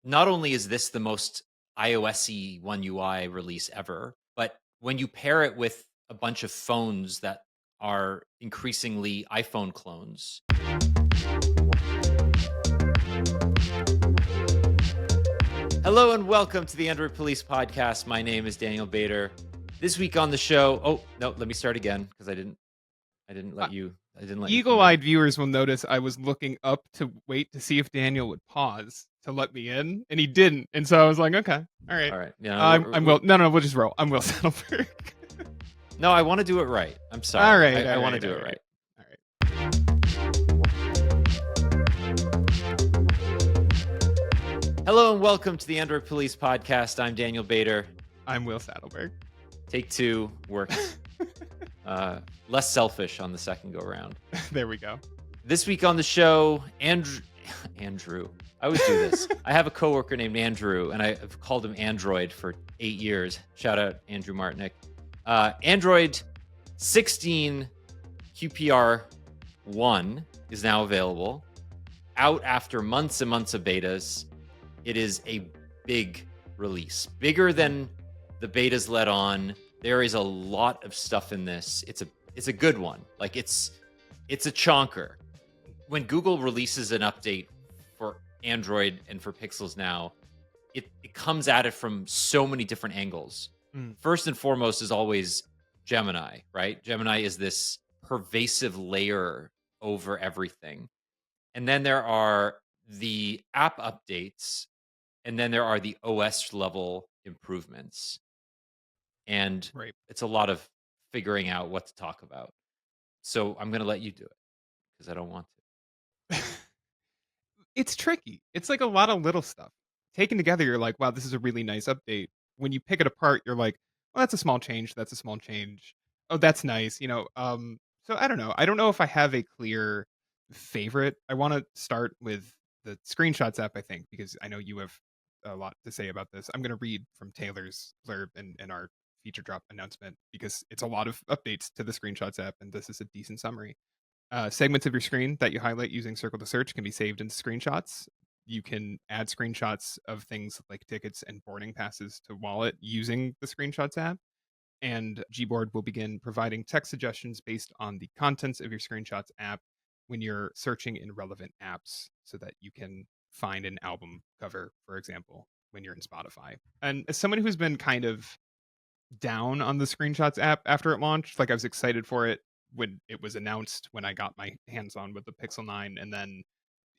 not only is this the most iOS-y One UI release ever, but when you pair it with a bunch of phones that are increasingly iPhone clones. Hello and welcome to the Android Police Podcast. My name is Daniel Bader. This week on the show, oh no, let me start again because I didn't Uh, let you come in. Eagle-eyed viewers will notice I was looking up to wait to see if Daniel would pause to let me in, and he didn't. And so I was like, okay, all right. All right, I'm Will. No, we'll just roll. I'm Will Sattelberg. no, I want to do it right. I'm sorry. All right, I all want to right, do all it right, right. all right. Hello and welcome to the Android Police Podcast. I'm Daniel Bader. I'm Will Sattelberg. Take two worked. Less selfish on the second go round. There we go. This week on the show, Andrew. I always do this. I have a coworker named Andrew, and I've called him Android for 8 years. Shout out Andrew Martinick. Android 16 QPR 1 is now available. Out after months and months of betas. It is a big release, bigger than the betas let on. There is a lot of stuff in this. It's a good one. Like it's a chonker. When Google releases an update for Android and for Pixels now, it comes at it from so many different angles. First and foremost is always Gemini, right? Gemini is this pervasive layer over everything. And then there are the app updates, and then there are the OS level improvements. And Right. it's a lot of figuring out what to talk about. So I'm going to let you do it because I don't want to. It's tricky. It's like a lot of little stuff taken together. You're like, wow, this is a really nice update. When you pick it apart, you're like, well, that's a small change. That's a small change. Oh, that's nice. So I don't know. I don't know if I have a clear favorite. I want to start with the screenshots app, I think, because I know you have a lot to say about this. I'm going to read from Taylor's blurb in our feature drop announcement because it's a lot of updates to the screenshots app, and this is a decent summary. Segments of your screen that you highlight using Circle to Search can be saved into screenshots. You can add screenshots of things like tickets and boarding passes to Wallet using the Screenshots app. And Gboard will begin providing text suggestions based on the contents of your Screenshots app when you're searching in relevant apps so that you can find an album cover, for example, when you're in Spotify. And as someone who's been kind of down on the Screenshots app after it launched, like I was excited for it when it was announced, when I got my hands on with the Pixel 9, and then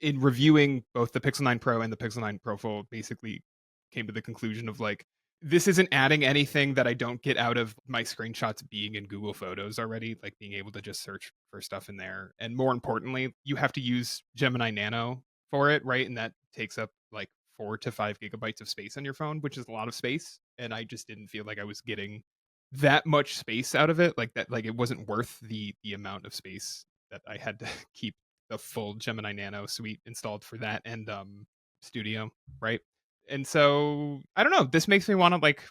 in reviewing both the Pixel 9 Pro and the Pixel 9 Pro Fold, basically came to the conclusion of like, this isn't adding anything that I don't get out of my screenshots being in Google Photos already, like being able to just search for stuff in there. And more importantly, you have to use Gemini Nano for it, right? And that takes up like 4 to 5 gigabytes of space on your phone, which is a lot of space. And I just didn't feel like I was getting that much space out of it, like that, like it wasn't worth the amount of space that I had to keep the full Gemini Nano suite installed for that and Studio, right? And so I don't know. This makes me want to like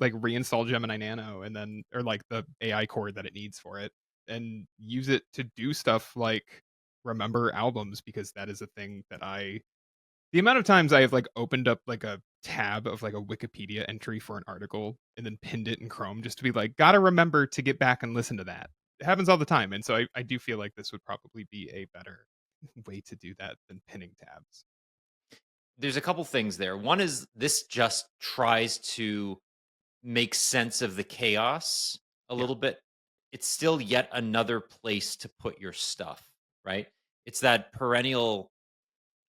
reinstall Gemini Nano and then, or like the AI core that it needs for it, and use it to do stuff like remember albums, because that is a thing that the amount of times I have like opened up like a tab of like a Wikipedia entry for an article and then pinned it in Chrome just to be like, gotta remember to get back and listen to that. It happens all the time. And so I do feel like this would probably be a better way to do that than pinning tabs. There's a couple things there. One is this just tries to make sense of the chaos a Yeah. little bit. It's still yet another place to put your stuff, right? It's that perennial.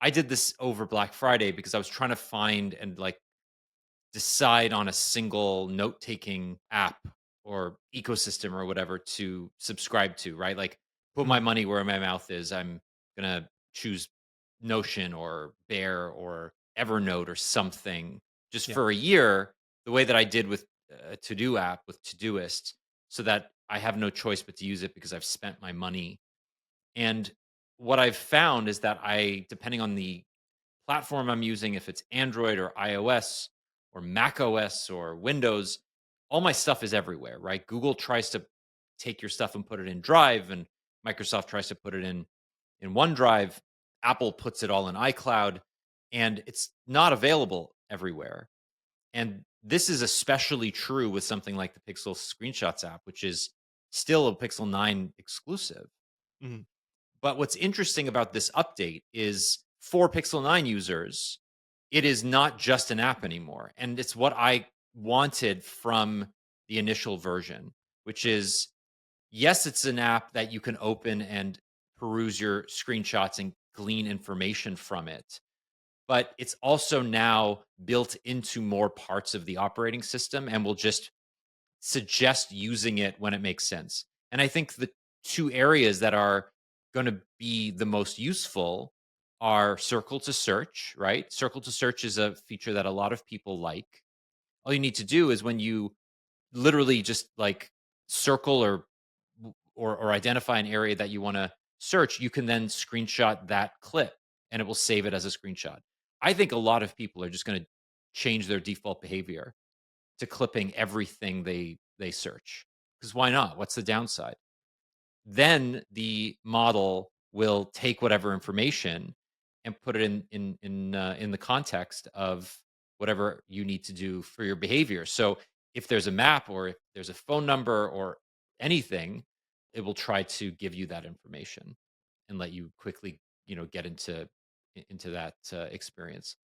I did this over Black Friday because I was trying to find and like decide on a single note-taking app or ecosystem or whatever to subscribe to, right? Like put my Mhm. money where my mouth is. I'm going to choose Notion or Bear or Evernote or something just Yeah. for a year, the way that I did with a to-do app with Todoist, so that I have no choice but to use it because I've spent my money. And what I've found is that depending on the platform I'm using, if it's Android or iOS or Mac OS or Windows, all my stuff is everywhere, right? Google tries to take your stuff and put it in Drive, and Microsoft tries to put it in OneDrive. Apple puts it all in iCloud. and it's not available everywhere. And this is especially true with something like the Pixel Screenshots app, which is still a Pixel 9 exclusive. Mhm. But what's interesting about this update is for Pixel 9 users, it is not just an app anymore. And it's what I wanted from the initial version, which is yes, it's an app that you can open and peruse your screenshots and glean information from it. But it's also now built into more parts of the operating system and will just suggest using it when it makes sense. And I think the two areas that are going to be the most useful are circle to search, right? Circle to search is a feature that a lot of people like. All you need to do is when you literally just like circle or identify an area that you want to search, you can then screenshot that clip and it will save it as a screenshot. I think a lot of people are just going to change their default behavior to clipping everything they search. Because why not? What's the downside? Then the model will take whatever information and put it in the context of whatever you need to do for your behavior. So if there's a map or if there's a phone number or anything, it will try to give you that information and let you quickly, get into that experience.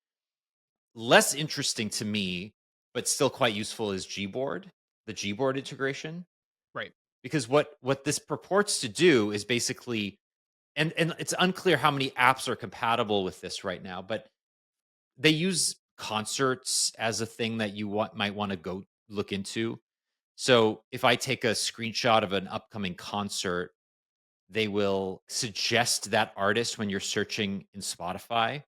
Less interesting to me, but still quite useful is Gboard, the Gboard integration, Right. because what this purports to do is basically, and it's unclear how many apps are compatible with this right now, but they use concerts as a thing that might want to go look into. So if I take a screenshot of an upcoming concert, they will suggest that artist when you're searching in Spotify.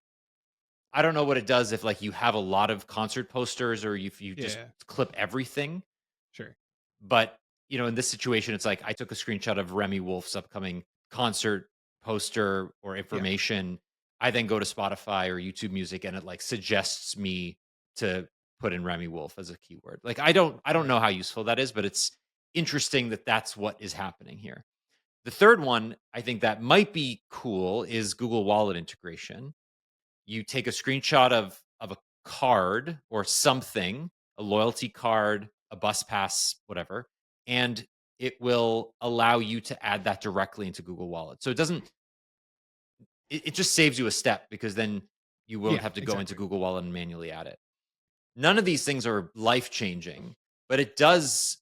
I don't know what it does if like you have a lot of concert posters or if you just Yeah. clip everything. Sure. But, in this situation, it's like I took a screenshot of Remy Wolf's upcoming concert poster or Yeah. information. I then go to Spotify or YouTube Music and it like suggests me to put in Remy Wolf as a keyword. Like I don't Right. know how useful that is, but it's interesting that that's what is happening here. The third one I think that might be cool is Google Wallet integration. You take a screenshot of a card or something, a loyalty card, a bus pass, whatever, and it will allow you to add that directly into Google Wallet. So it just saves you a step because then you won't Yeah. have to go into Exactly. Google Wallet and manually add it. None of these things are life changing, but it does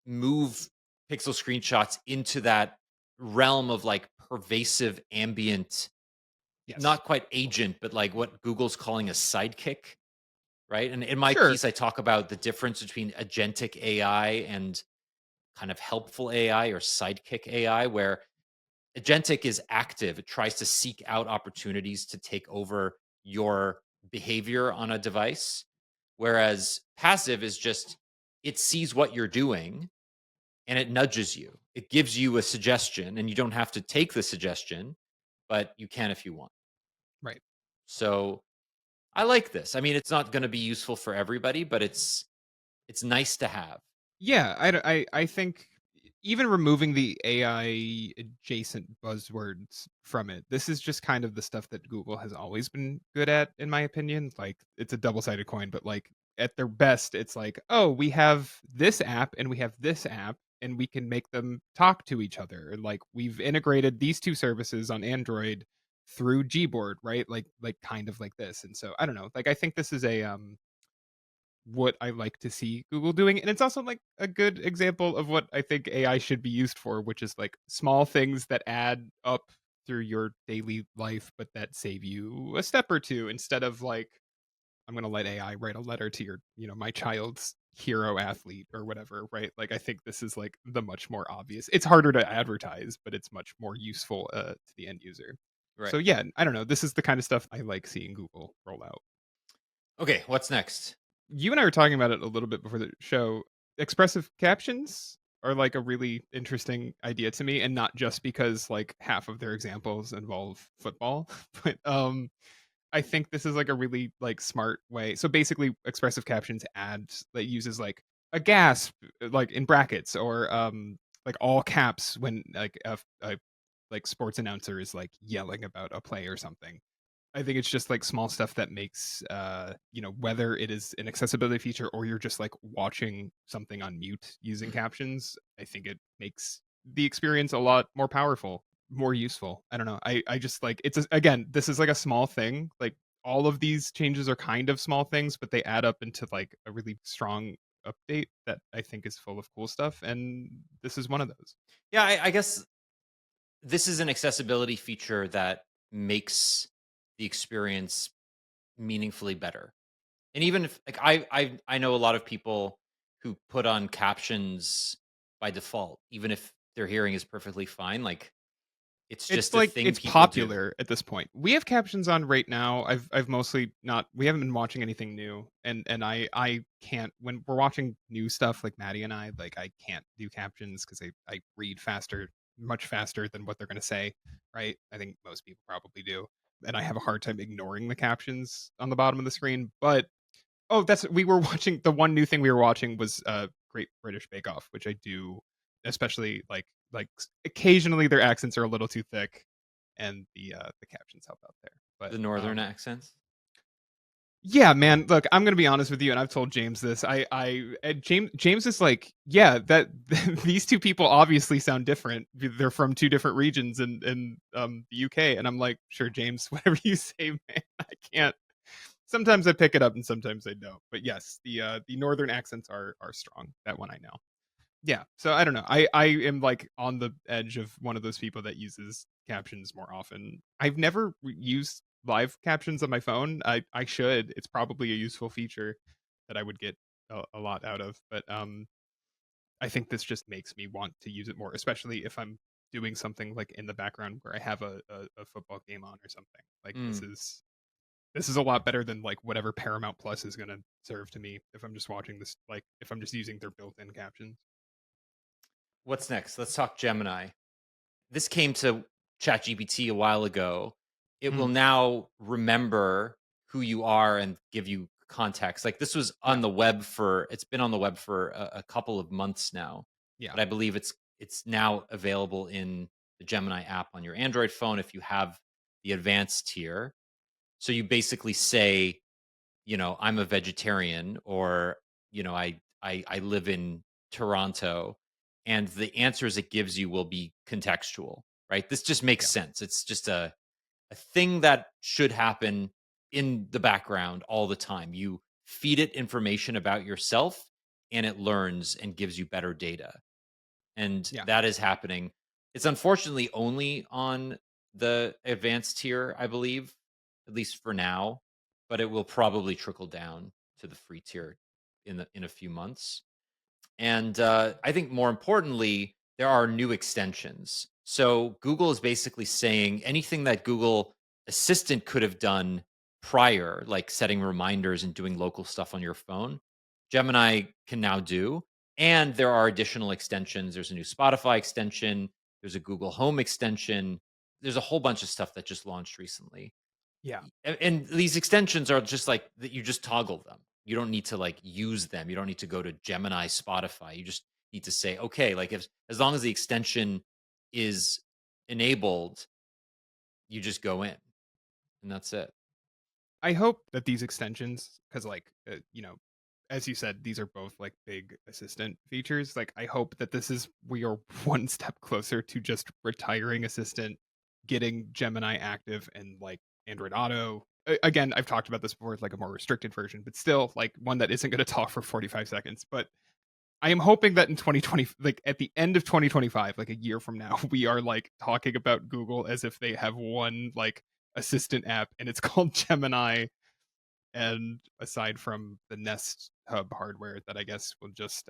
move pixel screenshots into that realm of like pervasive ambient, Yes. not quite agent, but like what Google's calling a sidekick, right? And in my Sure. piece, I talk about the difference between agentic AI and kind of helpful AI or sidekick AI, where agentic is active. It tries to seek out opportunities to take over your behavior on a device, whereas passive is just it sees what you're doing and it nudges you. It gives you a suggestion, and you don't have to take the suggestion, but you can if you want. Right. So I like this. I mean, it's not gonna be useful for everybody, but it's nice to have. Yeah, I think even removing the AI adjacent buzzwords from it, this is just kind of the stuff that Google has always been good at, in my opinion. Like it's a double-sided coin, but like at their best, it's like, oh, we have this app and we have this app, and we can make them talk to each other. And like we've integrated these two services on Android through Gboard, right? Like kind of like this. And so I don't know. Like I think this is a what I like to see Google doing. And it's also like a good example of what I think AI should be used for, which is like small things that add up through your daily life, but that save you a step or two instead of like, I'm going to let AI write a letter to your, my child's hero athlete or whatever, right? Like, I think this is like the much more obvious. It's harder to advertise, but it's much more useful to the end user. Right. So, yeah, I don't know. This is the kind of stuff I like seeing Google roll out. Okay, what's next? You and I were talking about it a little bit before the show. Expressive captions are like a really interesting idea to me, and not just because like half of their examples involve football, but I think this is like a really like smart way. So basically, expressive captions adds that uses like a gasp, like in brackets, or like all caps when like a like sports announcer is like yelling about a play or something. I think it's just like small stuff that makes whether it is an accessibility feature or you're just like watching something on mute using captions, I think it makes the experience a lot more powerful, more useful. I don't know. I just like again, this is like a small thing. Like all of these changes are kind of small things, but they add up into like a really strong update that I think is full of cool stuff, and this is one of those. Yeah, I guess this is an accessibility feature that makes the experience meaningfully better. And even if like I know a lot of people who put on captions by default, even if their hearing is perfectly fine, like it's It's just a like thing it's people do. popular at this point. We have captions on right now. I've mostly not we haven't been watching anything new, and I can't when we're watching new stuff like Maddie and I, like I can't do captions because I read faster, much faster than what they're gonna say, right? I think most people probably do. And I have a hard time ignoring the captions on the bottom of the screen. But oh, that's we were watching the one new thing we were watching was Great British Bake Off, which I do especially occasionally their accents are a little too thick and the captions help out there. But The northern accents. yeah, man, look, I'm going to be honest with you and I've told James this. James is like, yeah, that these two people obviously sound different. They're from two different regions in the UK and I'm like, sure James, whatever you say, man. I can't sometimes I pick it up and sometimes I don't. But yes, the northern accents are strong. That one I know. Yeah. So I don't know. I am like on the edge of one of those people that uses captions more often. I've never used live captions on my phone. I should. It's probably a useful feature that I would get a lot out of. But I think this just makes me want to use it more, especially if I'm doing something like in the background where I have a football game on or something. Like Mm. this is a lot better than like whatever Paramount Plus is going to serve to me if I'm just watching this, like if I'm just using their built-in captions. What's next? Let's talk Gemini. This came to ChatGPT a while ago. It will Mhm. now remember who you are and give you context. Like this was Yeah, on the web for it's been on the web for a couple of months now, yeah, but I believe it's now available in the Gemini app on your Android phone if you have the advanced tier. So you basically say, I'm a vegetarian, or I live in Toronto, and the answers it gives you will be contextual, right? This just makes yeah, sense. It's just a thing that should happen in the background all the time. You feed it information about yourself and it learns and gives you better data. And yeah. that is happening. It's unfortunately only on the advanced tier, I believe, at least for now, but it will probably trickle down to the free tier in a few months. And I think more importantly, there are new extensions. So Google is basically saying anything that Google Assistant could have done prior, like setting reminders and doing local stuff on your phone, Gemini can now do. And there are additional extensions. There's a new Spotify extension, there's a Google Home extension, there's a whole bunch of stuff that just launched recently. Yeah. And these extensions are just like that, you just toggle them. You don't need to like use them. You don't need to go to Gemini, Spotify. You just need to say, okay, like if as long as the extension is enabled, you just go in and that's it. I hope that these extensions, because as you said, these are both like big assistant features. Like, I hope that this is we are one step closer to just retiring assistant, getting Gemini active and like Android Auto. Again, I've talked about this before. It's like a more restricted version, but still like one that isn't going to talk for 45 seconds. But I am hoping that in 2020, like at the end of 2025, like a year from now, we are like talking about Google as if they have one like assistant app and it's called Gemini. And aside from the Nest Hub hardware that I guess will just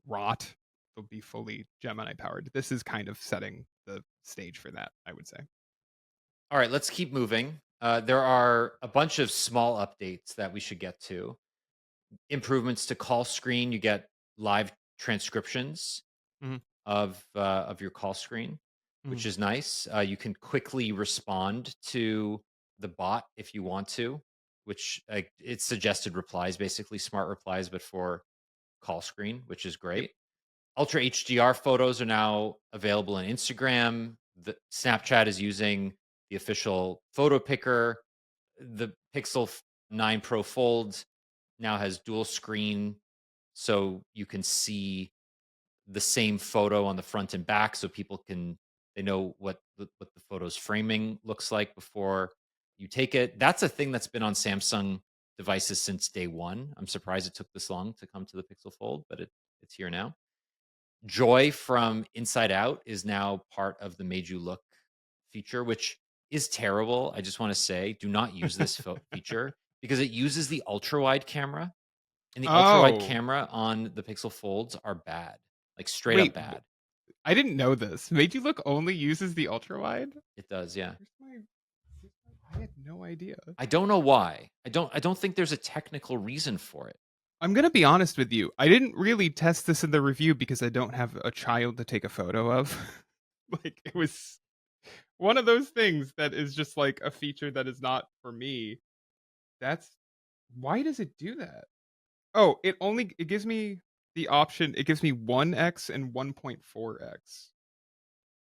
rot, will be fully Gemini powered. This is kind of setting the stage for that, I would say. All right, let's keep moving. There are a bunch of small updates that we should get to. Improvements to call screen. You get live transcriptions Hmm. of your call screen, Hmm. which is nice. You can quickly respond to the bot if you want to, which it's suggested replies, basically smart replies, but for call screen, which is Yep. great. Ultra HDR photos are now available on Instagram. The Snapchat is using the official photo picker. the Pixel 9 Pro Fold now has dual screen, so you can see the same photo on the front and back, so people can they know what the photo's framing looks like before you take it. That's a thing that's been on Samsung devices since day one. I'm surprised it took this long to come to the Pixel Fold, but it's here now. Joy from Inside Out is now part of the Made You Look feature, which is terrible. I just want to say, do not use this feature because it uses the ultra wide camera, and the ultra wide Oh, camera on the Pixel Folds are bad, like straight up wait, bad. I didn't know this. Made You Look only uses the ultra wide. It does, yeah. I had no idea. I don't know why. I don't think there's a technical reason for it. I'm gonna be honest with you. I didn't really test this in the review because I don't have a child to take a photo of. Like it was one of those things that is just like a feature that is not for me. That's why does it do that? Oh, it gives me the option. It gives me 1x and 1.4x.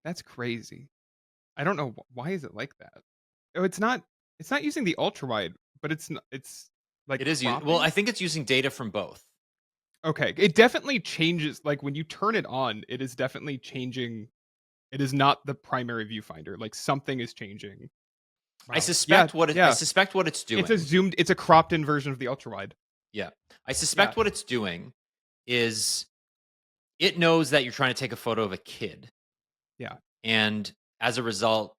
That's crazy. I don't know why is it like that. Oh, it's not using the ultra wide, but it's like It is well, cropping. I think it's using data from both. Okay, it definitely changes. Like when you turn it on, it is definitely changing. It is not the primary viewfinder. Like something is changing. I Wow. Yeah, suspect what I yeah. suspect what it's It's a doing. zoomed. It's a cropped in version of the ultra wide. Yeah. I Yeah, suspect what it's doing is it knows that you're trying to take a photo of a kid. yeah. And as a result,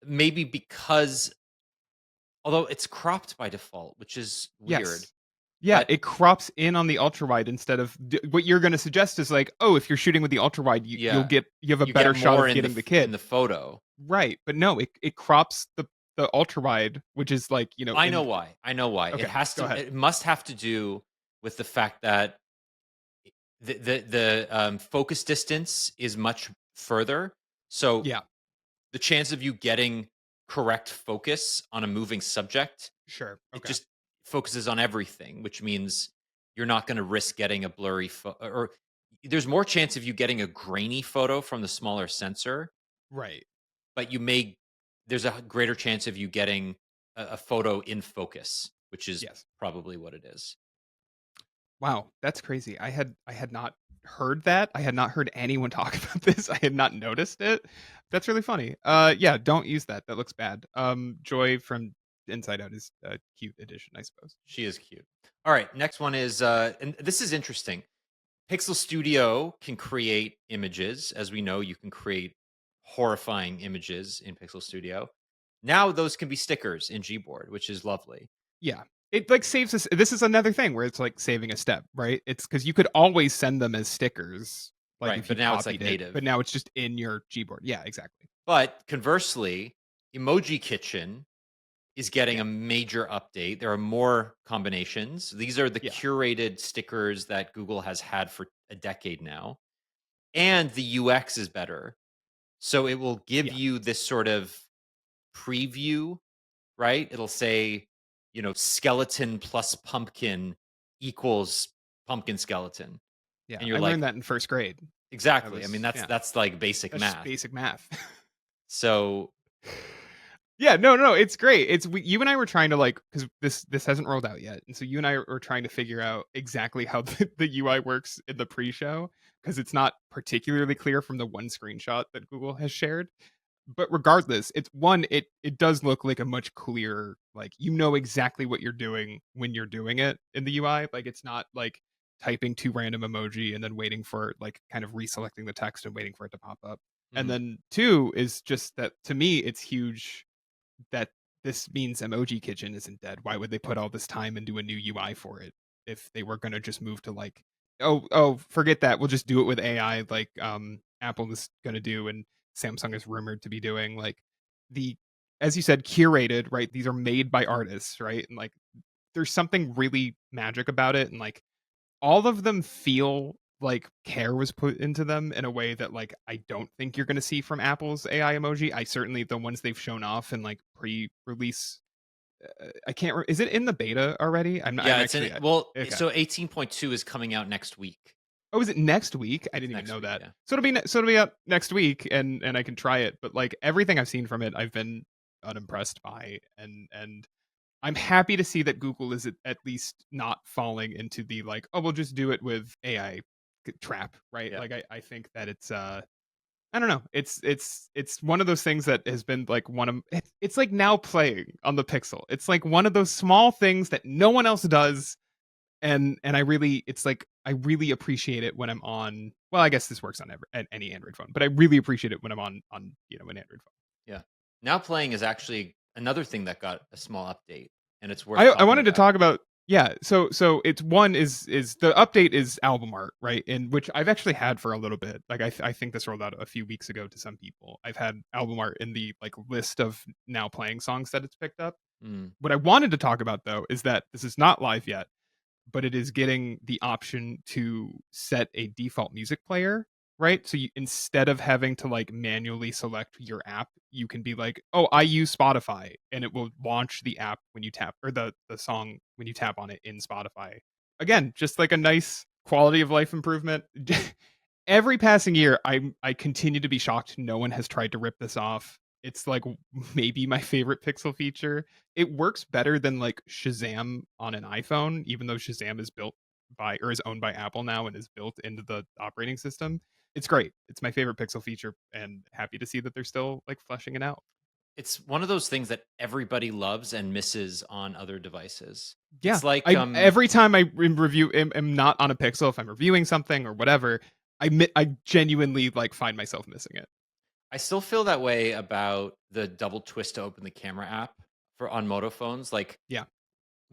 maybe because although it's cropped by default, which is weird, Yes. Yeah, but it crops in on the ultra wide instead of what you're going to suggest is like, oh, if you're shooting with the ultra wide, yeah, you have a you better get shot more of in getting the in kid. the photo. Right, but no, it crops the ultra wide, which is like I know in. why. I know why. Okay, go ahead. It must have to do with the fact that the focus distance is much further. So Yeah, the chance of you getting correct focus on a moving subject, sure. it Okay. just focuses on everything, which means you're not going to risk getting a blurry or there's more chance of you getting a grainy photo from the smaller sensor, Right. but there's a greater chance of you getting a photo in focus, which is Yes. probably what it is. Wow, that's crazy. I had not heard that. I had not heard anyone talk about this. I had not noticed it. That's really funny. Yeah, don't use that. That looks bad. Joy from Inside Out is a cute addition, I suppose. She is cute. All right, next one is and this is interesting. Pixel Studio can create images. As we know, you can create horrifying images in Pixel Studio. Now those can be stickers in Gboard, which is lovely. Yeah. It like saves us. This is another thing where it's like saving a step, right? It's because you could always send them as stickers, like Right, if you but now it's like copied it, native. but now it's just in your Gboard. Yeah, exactly. But conversely, Emoji Kitchen is getting Yeah, a major update. There are more combinations. These are the yeah, curated stickers that Google has had for a decade now. And the UX is better. So it will give yeah, you this sort of preview, right? It'll say, skeleton plus pumpkin equals pumpkin skeleton. yeah. And you're I like, learned that in first grade. I exactly. I mean, was that's yeah. that's like basic That's just math. basic math. So Yeah, no, no, it's great. You and I were trying to like because this hasn't rolled out yet, and so you and I were trying to figure out exactly how the UI works in the pre-show because it's not particularly clear from the one screenshot that Google has shared. But regardless, it does look like a much clearer like you know exactly what you're doing when you're doing it in the UI. Like it's not like typing two random emoji and then waiting for like kind of reselecting the text and waiting for it to pop up. And mhm, then two is just that to me it's huge that this means Emoji Kitchen isn't dead. Why would they put all this time into a new UI for it if they were going to just move to like, oh, forget that. We'll just do it with AI like Apple is going to do and Samsung is rumored to be doing like the as you said curated, right? These are made by artists, right? And like there's something really magic about it and like all of them feel like care was put into them in a way that like I don't think you're going to see from Apple's AI emoji. I certainly the ones they've shown off in like pre-release. I can't. Is it in the beta already? I'm. Not, I'm yeah, it's in actually. it. Well, Okay. so 18.2 is coming out next week. Oh, is it next week? I It's didn't even next know week, that. yeah. So it'll be up next week, and I can try it. But like everything I've seen from it, I've been unimpressed by, and I'm happy to see that Google is at least not falling into the like, oh, we'll just do it with AI trap, right? Yeah. Like I think that it's I don't know. It's one of those things that has been like one of it's like now playing on the Pixel. It's like one of those small things that no one else does, and I really it's like I really appreciate it when I'm on. Well, I guess this works on any Android phone, but I really appreciate it when I'm on an Android phone. Yeah. Now playing is actually another thing that got a small update, and it's worth I talking wanted to about. talk about yeah. So it's one is the update is album art, right? And which I've actually had for a little bit. Like I think this rolled out a few weeks ago to some people. I've had album art in the like list of now playing songs that it's picked up. Mm. What I wanted to talk about though is that this is not live yet, but it is getting the option to set a default music player, right? So you, instead of having to like manually select your app, you can be like, "Oh, I use Spotify," and it will launch the app when you tap or the song when you tap on it in Spotify. Again, just like a nice quality of life improvement. Every passing year, I continue to be shocked no one has tried to rip this off. It's like maybe my favorite Pixel feature. It works better than like Shazam on an iPhone, even though Shazam is built by or is owned by Apple now and is built into the operating system. It's great. It's my favorite Pixel feature, and happy to see that they're still like fleshing it out. It's one of those things that everybody loves and misses on other devices. Yeah, It's like I every time I review am not on a Pixel if I'm reviewing something or whatever, I genuinely like find myself missing it. I still feel that way about the double twist to open the camera app for on Moto phones. Like Yeah.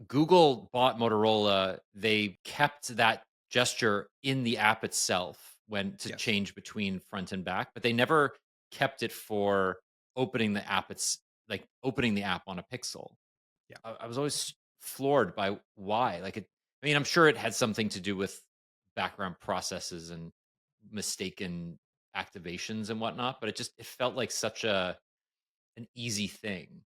Google bought Motorola, they kept that gesture in the app itself when to Yes. change between front and back, but they never kept it for opening the app. It's like opening the app on a Pixel. Yeah. I was always floored by why. Like it, I mean, I'm sure it had something to do with background processes and mistaken activations and whatnot, but it felt like such a an easy thing.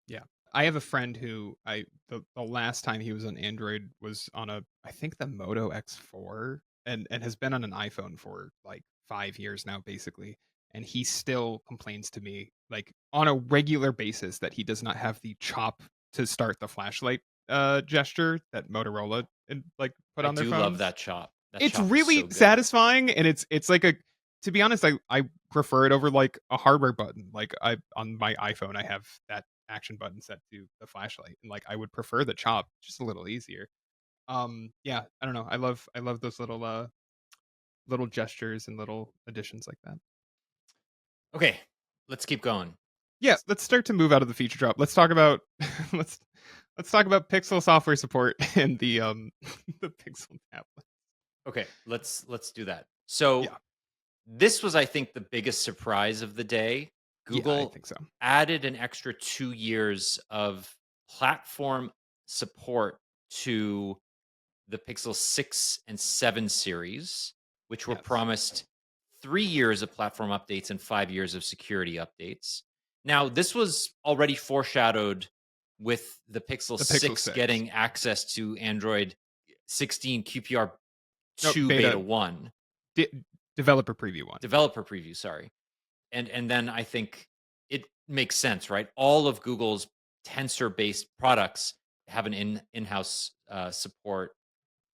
Yeah. I have a friend who the last time he was on Android was on a I think the Moto X4 and has been on an iPhone for like 5 years now basically, and he still complains to me like on a regular basis that he does not have the chop to start the flashlight gesture that Motorola and like put I on their do love phones. that chop. That It's chop is so really good. satisfying and it's like a to be honest, I prefer it over like a hardware button. Like I on my iPhone, I have that action button set to the flashlight, and like I would prefer the chop, just a little easier. Yeah, I don't know. I love those little gestures and little additions like that. Okay, let's keep going. Yeah, let's start to move out of the feature drop. Let's talk about let's let's talk about Pixel software support and the the Pixel tablet. Okay, let's do that. So Yeah, this was, I think, the biggest surprise of the day. yeah, I Google think so. added an extra 2 years of platform support to the Pixel 6 and 7 series, which were Yes, promised 3 years of platform updates and 5 years of security updates. Now, this was already foreshadowed with the Pixel the Pixel 6 Six. getting access to Android 16 QPR No 2 beta beta 1 developer preview one. developer preview, sorry. And then I think it makes sense, right? All of Google's tensor based products have an in-house support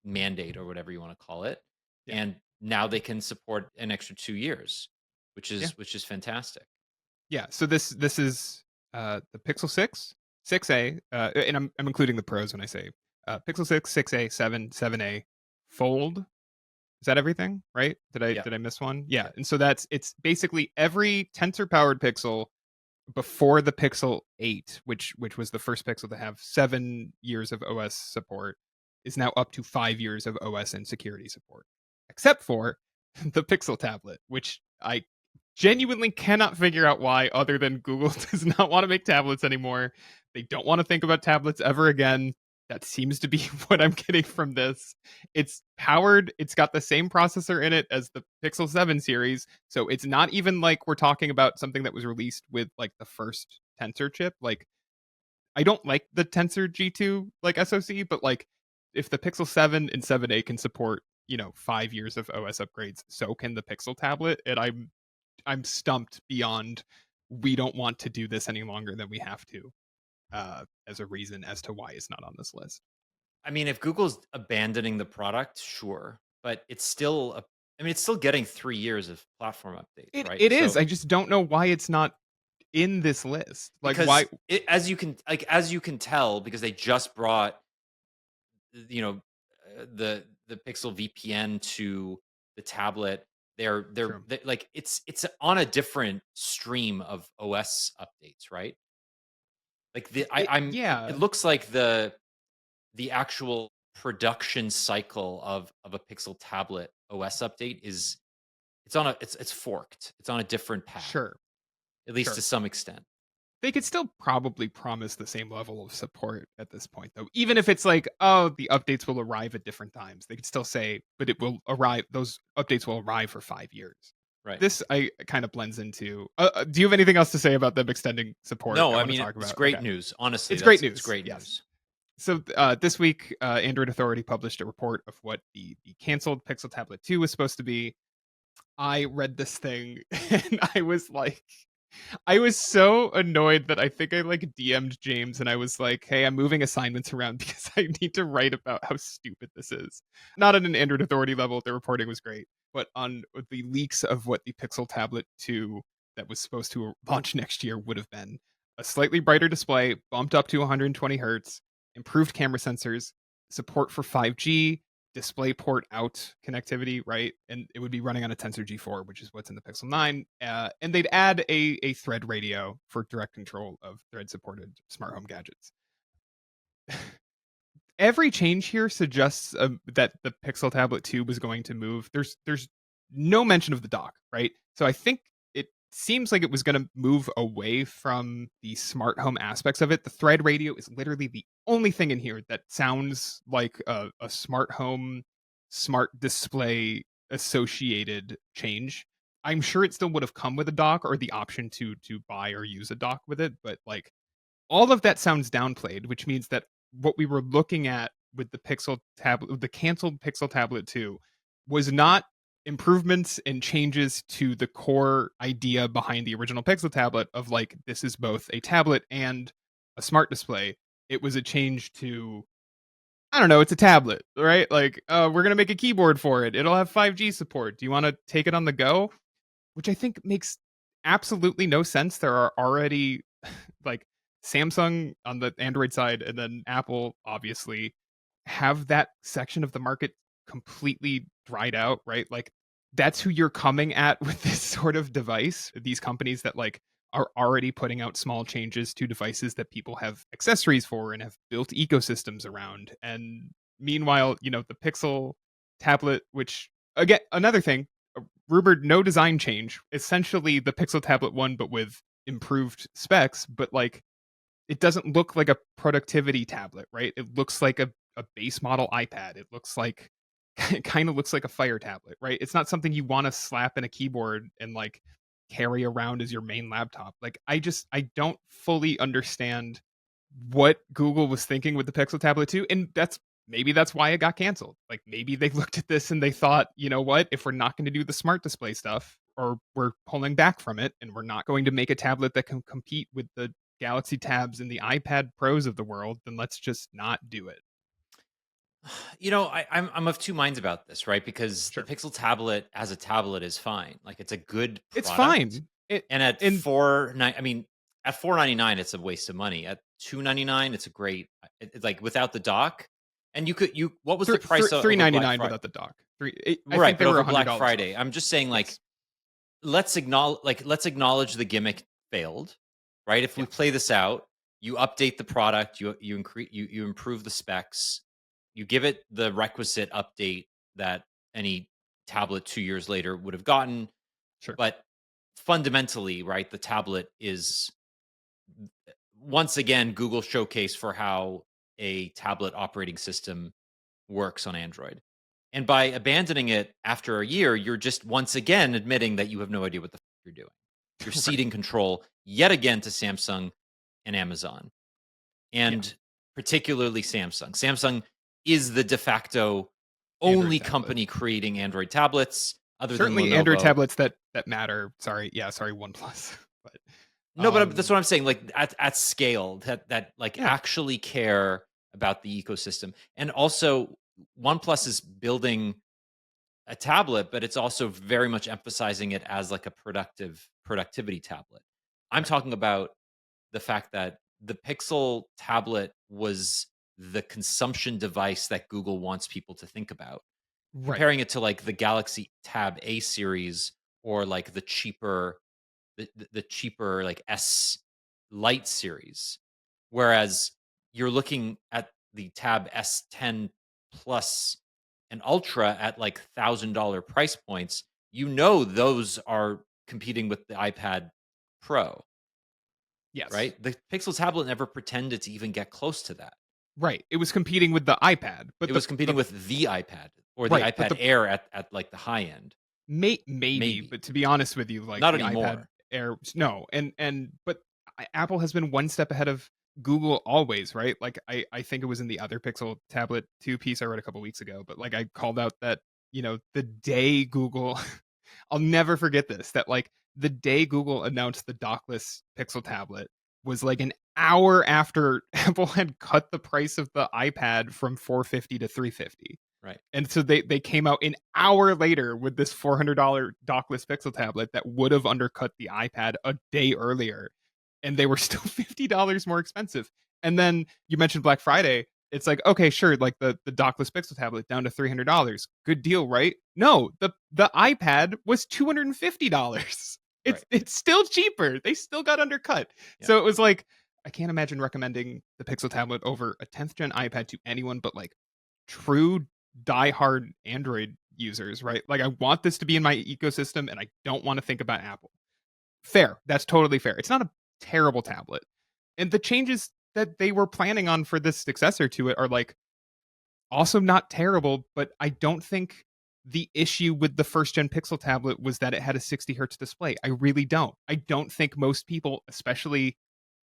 mandate or whatever you want to call it, Yeah, and now they can support an extra 2 years, yeah. which is fantastic. Yeah, so this is the Pixel 6, 6A, and I'm including the pros when I say Pixel 6, 6A, 7, 7A, Fold. Is that everything? Right? Yeah, Did I miss one? Yeah, yeah, and so that's it's basically every tensor powered Pixel before the Pixel 8, which was the first Pixel to have 7 years of OS support, is now up to 5 years of OS and security support, except for the Pixel tablet, which I genuinely cannot figure out why, other than Google does not want to make tablets anymore. They don't want to think about tablets ever again. That seems to be what I'm getting from this. It's powered, it's got the same processor in it as the Pixel 7 series. So it's not even like we're talking about something that was released with like the first Tensor chip. Like, I don't like the Tensor G2 like SoC, but like if the Pixel 7 and 7a can support, 5 years of OS upgrades, so can the Pixel tablet. And I'm stumped beyond we don't want to do this any longer than we have to. as a reason as to why it's not on this list. I mean, if Google's abandoning the product, sure, but it's still I mean, it's still getting 3 years of platform updates, right? It is. So I just don't know why it's not in this list. Like, why? because as you can tell, because they just brought you know the Pixel VPN to the tablet. True. Like it's on a different stream of OS updates, right? Like it Yeah, looks like the actual production cycle of a Pixel tablet OS update is it's forked. It's on a different path, sure, at least to sure. some extent. They could still probably promise the same level of support at this point, though. Even if it's like, oh, the updates will arrive at different times, they could still say, but it will arrive. Those updates will arrive for 5 years. Right. This I kind of blends into. Do you have anything else to say about them extending support? No, I I want to mean talk it's about. great Okay, news. Honestly, it's great it's news. great Yes. news. So this week, Android Authority published a report of what the canceled Pixel Tablet 2 was supposed to be. I read this thing and I was so annoyed that I think I like DM'd James and I was like, "Hey, I'm moving assignments around because I need to write about how stupid this is." Not on an Android Authority level, the reporting was great, but on the leaks of what the Pixel Tablet 2 that was supposed to launch next year would have been. A slightly brighter display, bumped up to 120 hertz, improved camera sensors, support for 5G, DisplayPort out connectivity, right? And it would be running on a Tensor G4, which is what's in the Pixel 9. And they'd add a Thread radio for direct control of Thread supported smart home gadgets. Every change here suggests that the Pixel Tablet 2 was going to move. There's no mention of the dock, right? So I think it seems like it was going to move away from the smart home aspects of it. The Thread radio is literally the only thing in here that sounds like a smart home, smart display associated change. I'm sure it still would have come with a dock or the option to buy or use a dock with it, but like all of that sounds downplayed, which means that what we were looking at with the Pixel tablet, the canceled Pixel Tablet 2, was not improvements and changes to the core idea behind the original Pixel tablet of like, this is both a tablet and a smart display. It was a change to, I don't know, it's a tablet, right? Like, we're going to make a keyboard for it. It'll have 5G support. Do you want to take it on the go? Which I think makes absolutely no sense. There are already like Samsung on the Android side and then Apple obviously have that section of the market completely dried out, right? Like that's who you're coming at with this sort of device. These companies that like are already putting out small changes to devices that people have accessories for and have built ecosystems around. And meanwhile, you know, the Pixel tablet, which again, another thing, rumored no design change, essentially the Pixel Tablet 1 but with improved specs, but like it doesn't look like a productivity tablet, right? It looks like a base model iPad. It looks like it kind of looks like a Fire tablet, right? It's not something you want to slap in a keyboard and like carry around as your main laptop. Like I don't fully understand what Google was thinking with the Pixel Tablet 2, and maybe that's why it got canceled. Like maybe they looked at this and they thought, you know what, if we're not going to do the smart display stuff or we're pulling back from it and we're not going to make a tablet that can compete with the Galaxy Tabs and the iPad Pros of the world, then let's just not do it. I'm of two minds about this, right? Because the Sure. Pixel tablet as a tablet is fine. Like it's a good It's product. fine. It And at and 499 it's a waste of money. At 299 it's a great it's like without the dock. And you what was the price over Black 399 Friday? without the dock. I Right, think but they were over Black $100 Friday. off. I'm just saying like Yes. let's acknowledge the gimmick failed, right? If we Yes. play this out, you update the product, you increase you improve the specs, you give it the requisite update that any tablet 2 years later would have gotten, Sure. but fundamentally, right, the tablet is once again Google showcase for how a tablet operating system works on Android. And by abandoning it after a year, you're just once again admitting that you have no idea what the you're doing. You're Right. ceding control yet again to Samsung and Amazon, Yeah. and particularly Samsung. Samsung is the de facto Android only tablet. company creating Android tablets other than Certainly Android Lenovo. tablets that matter. Sorry. Yeah, sorry OnePlus. But No, but that's what I'm saying. Like at scale, that like Yeah. actually care about the ecosystem, and also OnePlus is building a tablet, but it's also very much emphasizing it as like a productivity tablet. I'm Right. talking about the fact that the Pixel tablet was the consumption device that Google wants people to think about. Right. Comparing it to like the Galaxy Tab A series or like the cheaper like S Lite series. Whereas you're looking at the Tab S10 Plus and Ultra at like $1,000 price points, you know those are competing with the iPad Pro, Yes. right? The Pixel tablet never pretended to even get close to that. Right. It was competing with the iPad, but It was competing with the iPad or the right, but iPad Air at like the high end. maybe, Maybe. but to be honest with you, like Not the iPad anymore. Air, no, but Apple has been one step ahead of Google always, right? Like I think it was in the other Pixel tablet 2 piece I read a couple weeks ago, but like I called out that the day Google, I'll never forget this, that like the day Google announced the dockless Pixel tablet was like an hour after Apple had cut the price of the iPad from 450 to 350. Right. And so they came out an hour later with this $400 dockless Pixel tablet that would have undercut the iPad a day earlier, and they were still $50 more expensive. And then you mentioned Black Friday. It's like, okay, sure, like the dockless Pixel tablet down to $300. Good deal, right? No, the iPad was $250. It's Right. it's still cheaper. They still got undercut. Yeah. So it was like, I can't imagine recommending the Pixel tablet over a 10th gen iPad to anyone but like true diehard Android users, right? Like I want this to be in my ecosystem and I don't want to think about Apple. Fair. That's totally fair. It's not a terrible tablet. And the changes that they were planning on for this successor to it are like also not terrible, but I don't think the issue with the first gen Pixel tablet was that it had a 60 hertz display. I really don't. I don't think most people, especially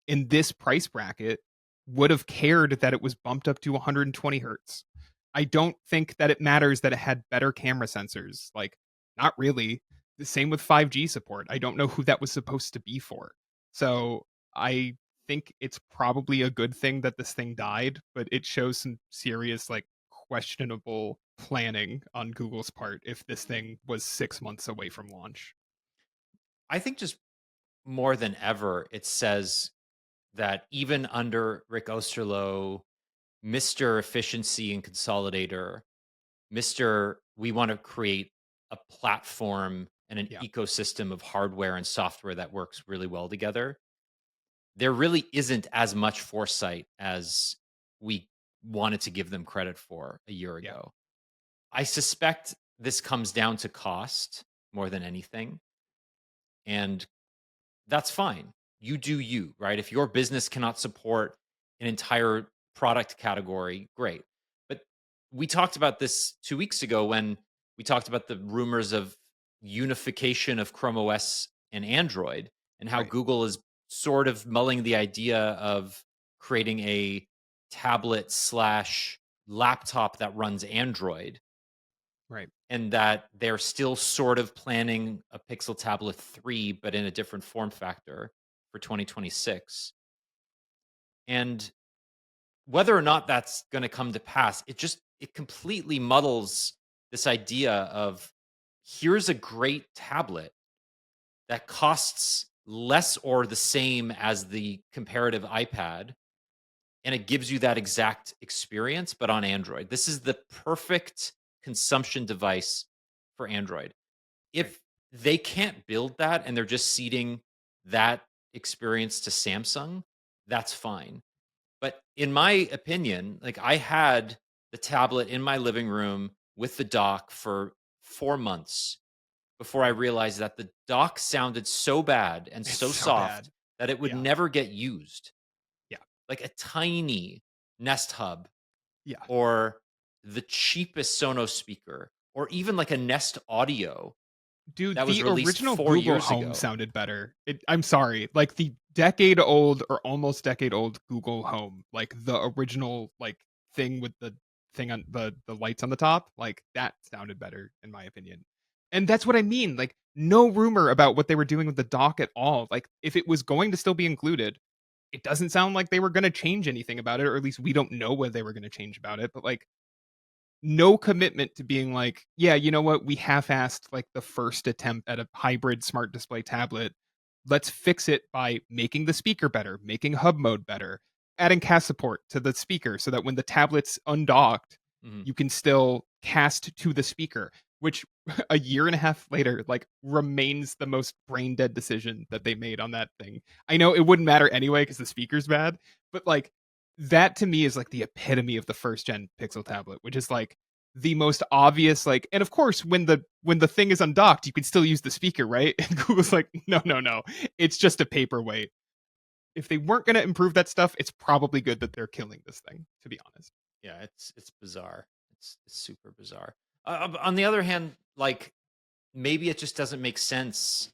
in this price bracket, would have cared that it was bumped up to 120 hertz. I don't think that it matters that it had better camera sensors. Like, not really. The same with 5G support. I don't know who that was supposed to be for. So I think it's probably a good thing that this thing died, but it shows some serious, like, questionable planning on Google's part if this thing was 6 months away from launch. I think just more than ever, it says that even under Rick Osterloh, Mr. Efficiency and Consolidator, Mr. We want to create a platform and an Yeah. ecosystem of hardware and software that works really well together. There really isn't as much foresight as we wanted to give them credit for a year Yeah. ago. I suspect this comes down to cost more than anything. And that's fine. You do you, right? If your business cannot support an entire product category, great. But we talked about this 2 weeks ago when we talked about the rumors of unification of Chrome OS and Android and how Right. Google is sort of mulling the idea of creating a tablet slash laptop that runs Android, Right. and that they're still sort of planning a Pixel Tablet 3, but in a different form factor for 2026. And whether or not that's going to come to pass, it completely muddles this idea of here's a great tablet that costs less or the same as the comparative iPad, and it gives you that exact experience, but on Android. This is the perfect consumption device for Android. Right. If they can't build that and they're just ceding that experience to Samsung, that's fine. But in my opinion, like I had the tablet in my living room with the dock for 4 months before I realized that the dock sounded so bad and It's so so bad. soft that it would Yeah. never get used. Yeah. Like a tiny Nest Hub Yeah. or the cheapest Sonos speaker or even like a Nest Audio Dude, that was the released original 4 Google years Home ago. sounded better. I'm sorry, like the decade old or almost decade old Google Home, like the original like thing with the thing on the lights on the top, like that sounded better in my opinion. And that's what I mean. Like, no rumor about what they were doing with the dock at all. Like, if it was going to still be included, it doesn't sound like they were going to change anything about it, or at least we don't know what they were going to change about it. But like, no commitment to being like, yeah, you know what? We half-assed like the first attempt at a hybrid smart display tablet. Let's fix it by making the speaker better, making hub mode better, adding cast support to the speaker so that when the tablet's undocked, Mhm. you can still cast to the speaker, which a year and a half later, like, remains the most brain dead decision that they made on that thing. I know it wouldn't matter anyway because the speaker's bad, but like, that to me is like the epitome of the first gen Pixel tablet, which is like the most obvious, like, and of course when the thing is undocked, you can still use the speaker, right? And Google's like, no, no, no. It's just a paperweight. If they weren't gonna improve that stuff, it's probably good that they're killing this thing, to be honest. Yeah, it's bizarre. It's super bizarre. On the other hand, like maybe it just doesn't make sense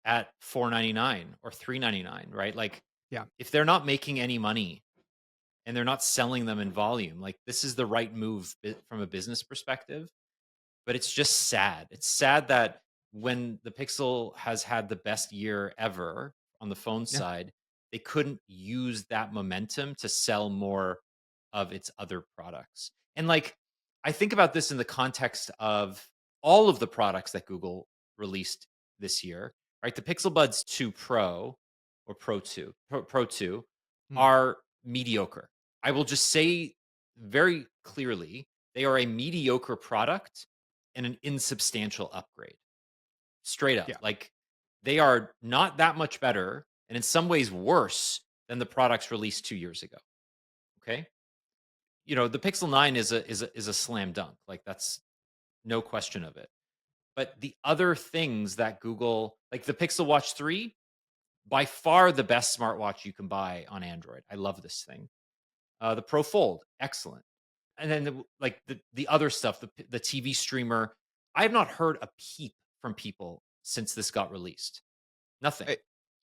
at 4.99 or 3.99, right? Like Yeah. if they're not making any money and they're not selling them in volume, like this is the right move from a business perspective. But it's just sad. It's sad that when the Pixel has had the best year ever on the phone Yeah. side, they couldn't use that momentum to sell more of its other products. And like, I think about this in the context of all of the products that Google released this year, right? The Pixel Buds 2 Pro or Pro 2, Pro 2 Mm. are mediocre. I will just say very clearly, they are a mediocre product and an insubstantial upgrade. Straight up. Yeah. Like they are not that much better and in some ways worse than the products released 2 years ago. Okay? You know, the Pixel 9 is a slam dunk. Like that's no question of it. But the other things that Google, like the Pixel Watch 3, by far the best smartwatch you can buy on Android. I love this thing. The Pro Fold, excellent. And then the other stuff, the TV streamer, I have not heard a peep from people since this got released. Nothing. I,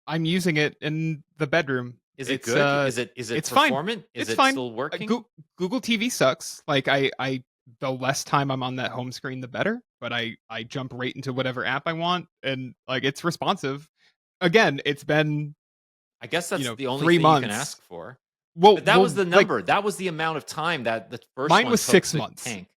I'm using it in the bedroom. Is it It's good? uh Is it it's fine. performant? Is It's it fine. still working? Google TV sucks. Like, I the less time I'm on that home screen the better, but I jump right into whatever app I want, and like, it's responsive. Again, it's been, I guess that's the only 3 thing you can months. ask for. Well But that was well, the like, number. That was the amount of time that the first mine one was took 6 to months. tank.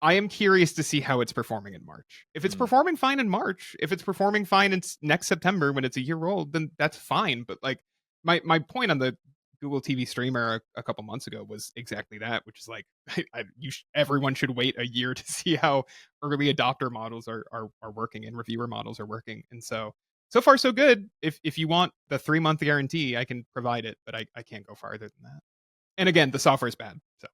I am curious to see how it's performing in March. If it's Mm, performing fine in March, if it's performing fine in next September when it's a year old, then that's fine. But like, my point on the Google TV streamer a couple months ago was exactly that, which is like, everyone should wait a year to see how early adopter models are working and reviewer models are working. And so far so good. If you want the 3 month guarantee, I can provide it, but I can't go farther than that. And again, the software is bad. So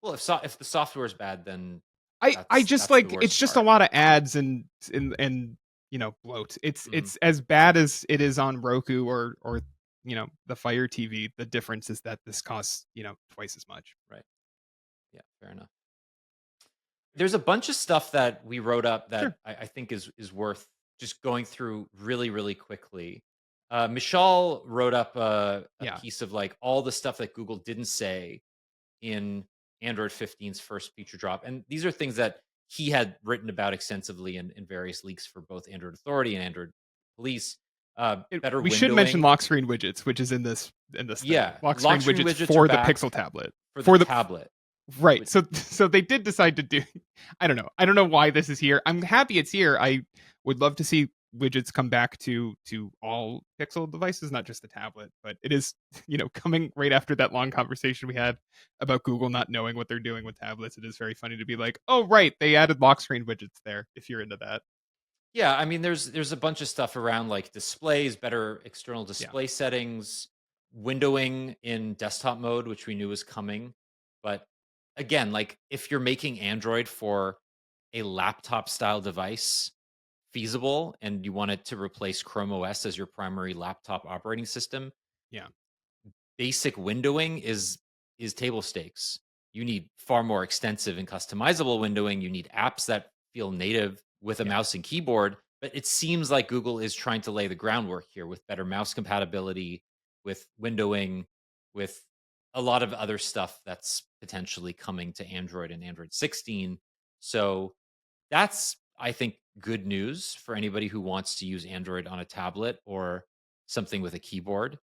well, if the software is bad, then I just, that's the like, it's worst just a part. lot of ads and bloat. Mhm, It's as bad as it is on Roku or the Fire TV. The difference is that this costs twice as much. right. Yeah, fair enough. There's a bunch of stuff that we wrote up that Sure. I think is worth just going through really, really quickly. Michal wrote up a Yeah. piece of like all the stuff that Google didn't say in Android 15's first feature drop. And these are things that he had written about extensively in various leaks for both Android Authority and Android Police. Better We should mention windowing. lock screen widgets, which is in this thing. Yeah, Lock lock screen screen widgets widgets are for the back Pixel tablet. for the For the tablet. Right. Which, So they did decide to do. I don't know. I don't know why this is here. I'm happy it's here. I would love to see widgets come back to all Pixel devices, not just the tablet. But it is, coming right after that long conversation we had about Google not knowing what they're doing with tablets. It is very funny to be like, oh right, they added lock screen widgets there. If you're into that, yeah, I mean, there's a bunch of stuff around like displays, better external yeah, display settings, windowing in desktop mode, which we knew was coming. But again, like if you're making Android for a laptop style device feasible and you want it to replace Chrome OS as your primary laptop operating system, yeah, basic windowing is table stakes. You need far more extensive and customizable windowing. You need apps that feel native with a yeah, mouse and keyboard. But it seems like Google is trying to lay the groundwork here with better mouse compatibility, with windowing, with a lot of other stuff that's potentially coming to Android and Android 16. So that's I think, good news for anybody who wants to use Android on a tablet or something with a keyboard.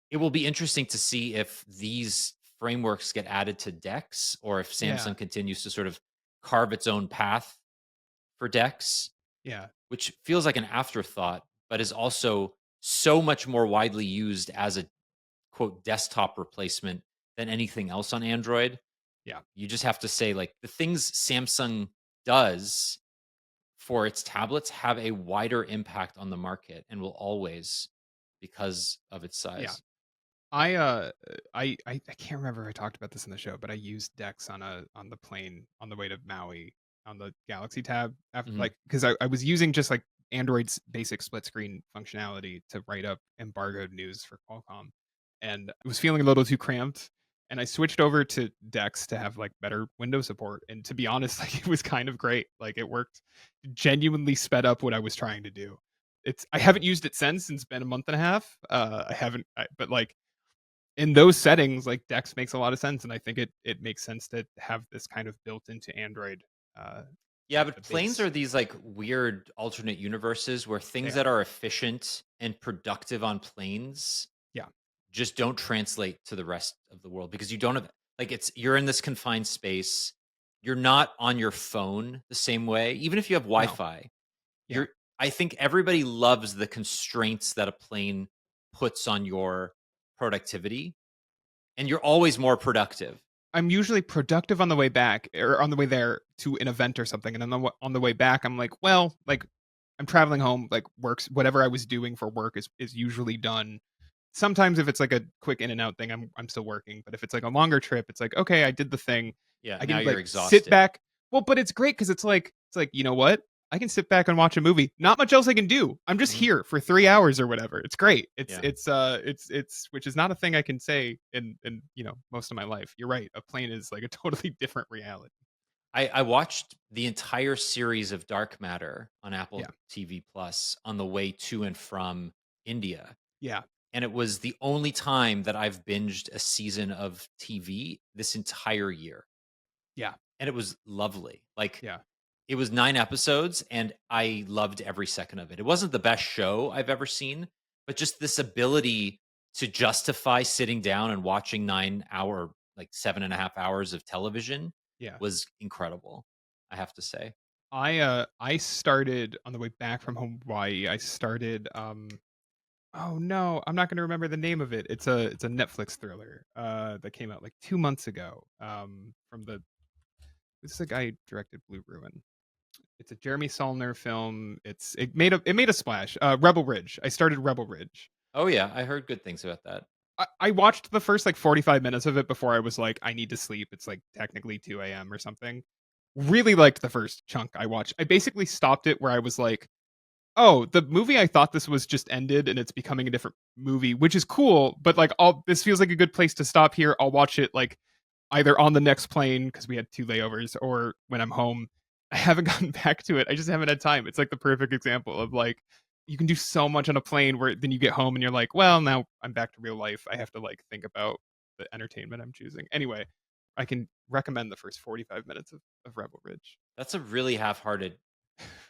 It will be interesting to see if these frameworks get added to DeX or if Yeah, Samsung continues to sort of carve its own path for DeX, yeah, which feels like an afterthought, but is also so much more widely used as a quote desktop replacement than anything else on Android. yeah, You just have to say, like, the things Samsung does for its tablets have a wider impact on the market and will always because of its yeah. size. I can't remember if I talked about this in the show, but I used Dex on the plane on the way to Maui on the Galaxy tab after, Mhm. like, because I was using just like Android's basic split screen functionality to write up embargoed news for Qualcomm, and I was feeling a little too cramped, and I switched over to Dex to have like better window support, and to be honest, like it was kind of great. Like it worked, genuinely sped up what I was trying to do. I haven't used it since, and it's been a month and a half. I haven't, but like in those settings, like Dex makes a lot of sense, and I think it makes sense to have this kind of built into Android uh, Yeah, at the but planes base. are these, like, weird alternate universes where They things that are, are efficient and productive on planes yeah, just don't translate to the rest of the world because you don't have, like, it's you're in this confined space. You're not on your phone the same way. Even if you have no, Wi-Fi, yeah. you're I think everybody loves the constraints that a plane puts on your productivity, and you're always more productive. I'm usually productive on the way back or on the way there to an event or something, and then on the way back, I'm like, well, like I'm traveling home, like works whatever I was doing for work is usually done. Sometimes if it's like a quick in and out thing, I'm still working, but if it's like a longer trip, it's like, okay, I did the thing. Yeah, I now can you're like sit exhausted. back. Well, but it's great because it's like, you know what? I can sit back and watch a movie. Not much else I can do. I'm just Mhm. here for 3 hours or whatever. It's great. Yeah. It's which is not a thing I can say in most of my life. You're right. A plane is like a totally different reality. I watched the entire series of Dark Matter on Yeah. Apple TV Plus on the way to and from India, Yeah. and it was the only time that I've binged a season of TV this entire year, Yeah. and it was lovely. Like, Yeah. it was 9 episodes, and I loved every second of it. It wasn't the best show I've ever seen, but just this ability to justify sitting down and watching 9 hour, like 7.5 hours of television Yeah. was incredible, I have to say. I started on the way back from Hawaii. I started oh no, I'm not going to remember the name of it. It's a Netflix thriller that came out like 2 months ago. From the This is the guy who directed Blue Ruin. It's a Jeremy Saulnier film. It made a splash. Rebel Ridge. I started Rebel Ridge. Oh, yeah, I heard good things about that. I watched the first like 45 minutes of it before I was like, I need to sleep. It's like technically 2 a.m. or something. Really liked the first chunk I watched. I basically stopped it where I was like, oh, the movie I thought this was just ended and it's becoming a different movie, which is cool, but like all this feels like a good place to stop here. I'll watch it like either on the next plane because we had two layovers or when I'm home. I haven't gotten back to it. I just haven't had time. It's like the perfect example of like you can do so much on a plane where then you get home and you're like, well, now I'm back to real life. I have to like think about the entertainment I'm choosing. Anyway, I can recommend the first 45 minutes of Rebel Ridge. That's a really half-hearted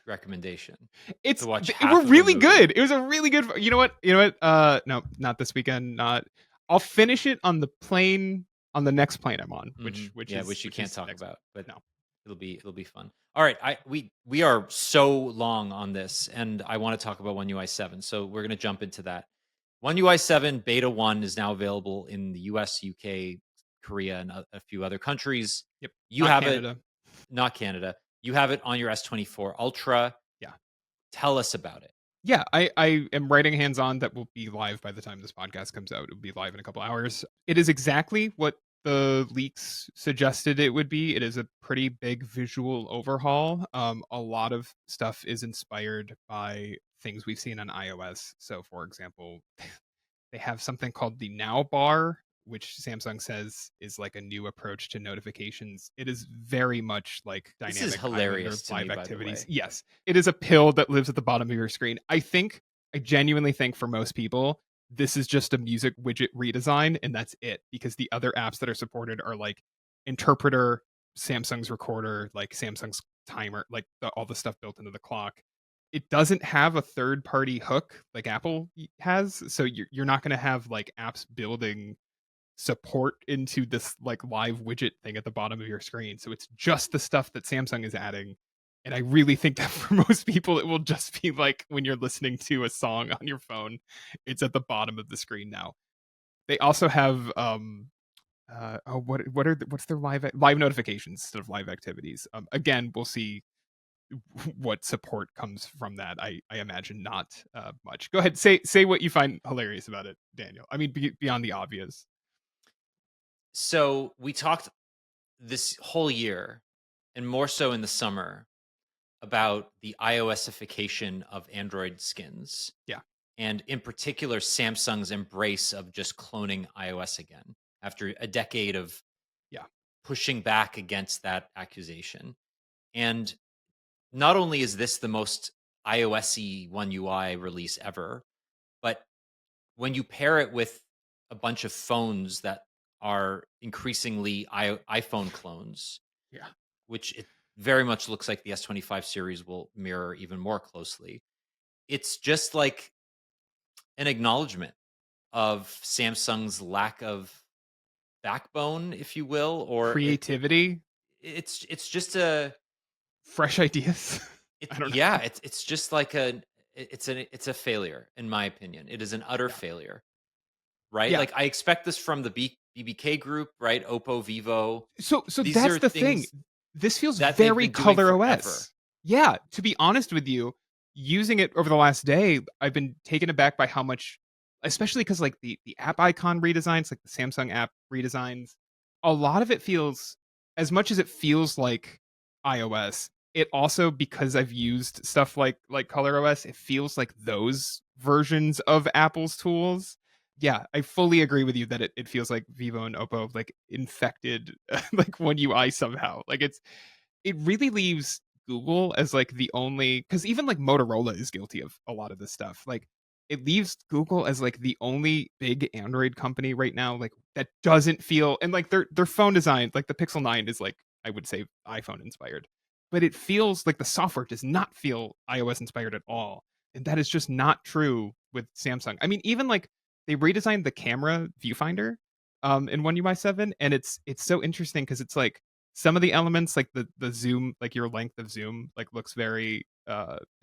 recommendation, to watch It were half of a really movie. good. It was a really good. You know what? You know what? No, not this weekend. Not. I'll finish it on the plane on the next plane I'm on, Mhm. which Yeah, is which you which can't is talk next week. about, but No. it'll be fun. All right, we are so long on this, and I want to talk about One UI 7. So we're gonna jump into that. One UI 7 Beta 1 is now available in the US, UK, Korea, and a few other countries. Yep. You Not have it, Canada. not Canada. You have it on your S24 Ultra. Yeah. Tell us about it. Yeah. I am writing hands on that will be live by the time this podcast comes out. It will be live in a couple hours. It is exactly what the leaks suggested it would be. It is a pretty big visual overhaul. A lot of stuff is inspired by things we've seen on iOS. So, for example, they have something called the Now bar, which Samsung says is like a new approach to notifications. It is very much like This is dynamic island or hilarious to me, live by the activities. way. Yes, it is a pill that lives at the bottom of your screen. I genuinely think for most people, this is just a music widget redesign and that's it because the other apps that are supported are like Interpreter, Samsung's Recorder, like Samsung's timer, like all the stuff built into the clock. It doesn't have a third party hook like Apple has, so you're not going to have like apps building support into this like live widget thing at the bottom of your screen. So it's just the stuff that Samsung is adding. And I really think that for most people, it will just be like when you're listening to a song on your phone, it's at the bottom of the screen now. They also have what's their live notifications instead of live activities. Again, we'll see what support comes from that. I imagine not much. Go ahead, say what you find hilarious about it, Daniel. I mean, beyond the obvious. So we talked this whole year, and more so in the summer, about the iOSification of Android skins. Yeah. And in particular, Samsung's embrace of just cloning iOS again after a decade of pushing back against that accusation. And not only is this the most iOS-y One UI release ever, but when you pair it with a bunch of phones that are increasingly iPhone clones, which it very much looks like the S25 series will mirror even more closely, it's just like an acknowledgement of Samsung's lack of backbone, if you will, or creativity. It's just a fresh ideas. I don't know. Yeah, it's just like it's a failure in my opinion. It is an utter failure, right? Like I expect this from the BBK group, right? Oppo, Vivo. So that's the thing. This feels very Color OS. Yeah, to be honest with you, using it over the last day, I've been taken aback by how much, especially because like the app icon redesigns, like the Samsung app redesigns, a lot of it feels, as much as it feels like iOS, it also, because I've used stuff like Color OS, it feels like those versions of Apple's tools. Yeah, I fully agree with you that it feels like Vivo and Oppo like infected like One UI somehow. Like it really leaves Google as like the only, because even like Motorola is guilty of a lot of this stuff. Like it leaves Google as like the only big Android company right now like that doesn't feel, and like their phone design, like the Pixel 9 is like, I would say, iPhone inspired, but it feels like the software does not feel iOS inspired at all. And that is just not true with Samsung. I mean, even like they redesigned the camera viewfinder in One UI 7, and it's so interesting because it's like some of the elements, like the zoom, like your length of zoom, like looks very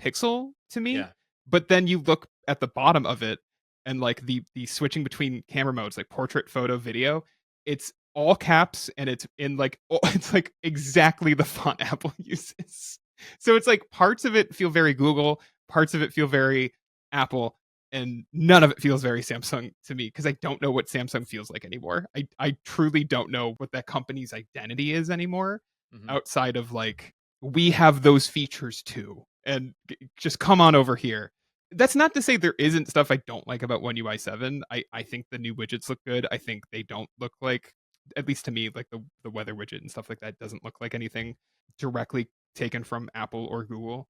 pixel to me. Yeah. But then you look at the bottom of it, and like the switching between camera modes, like portrait, photo, video, it's all caps, and it's in like it's like exactly the font Apple uses. So it's like parts of it feel very Google, parts of it feel very Apple, and none of it feels very Samsung to me, because I don't know what Samsung feels like anymore. I truly don't know what that company's identity is anymore, outside of like, we have those features too, and just come on over here. That's not to say there isn't stuff I don't like about One UI 7. I think the new widgets look good. I think they don't look like, at least to me, like the weather widget and stuff like that doesn't look like anything directly taken from Apple or Google.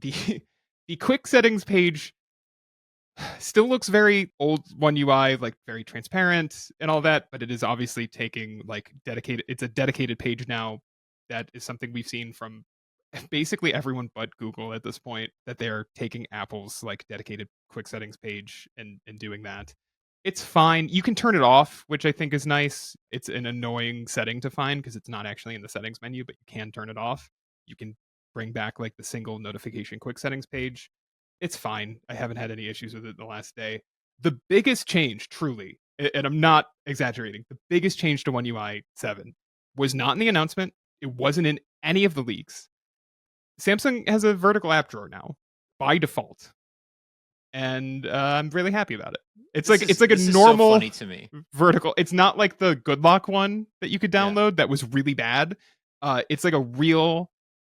The the quick settings page still looks very old One UI, like very transparent and all that, but it is obviously taking like dedicated, it's a dedicated page now. That is something we've seen from basically everyone but Google at this point, that they're taking Apple's like dedicated quick settings page and doing that. It's fine. You can turn it off, which I think is nice. It's an annoying setting to find because it's not actually in the settings menu, but you can turn it off. You can bring back like the single notification quick settings page. It's fine. I haven't had any issues with it in the last day. The biggest change, truly, and I'm not exaggerating, the biggest change to One UI 7 was not in the announcement. It wasn't in any of the leaks. Samsung has a vertical app drawer now by default, and I'm really happy about it. It's like a normal, so funny to me, vertical. It's not like the Good Lock one that you could download that was really bad. It's like a real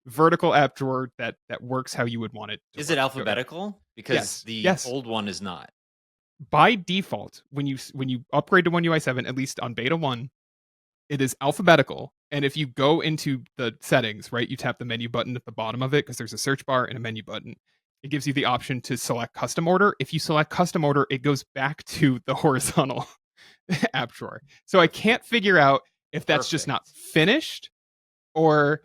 vertical app drawer that works how you would want it to Is work. it alphabetical? Because the old one is not. By default, when you upgrade to One UI 7, at least on beta 1, it is alphabetical. And if you go into the settings, right, you tap the menu button at the bottom of it, because there's a search bar and a menu button. It gives you the option to select custom order. If you select custom order, it goes back to the horizontal app drawer. So I can't figure out if that's just not finished, or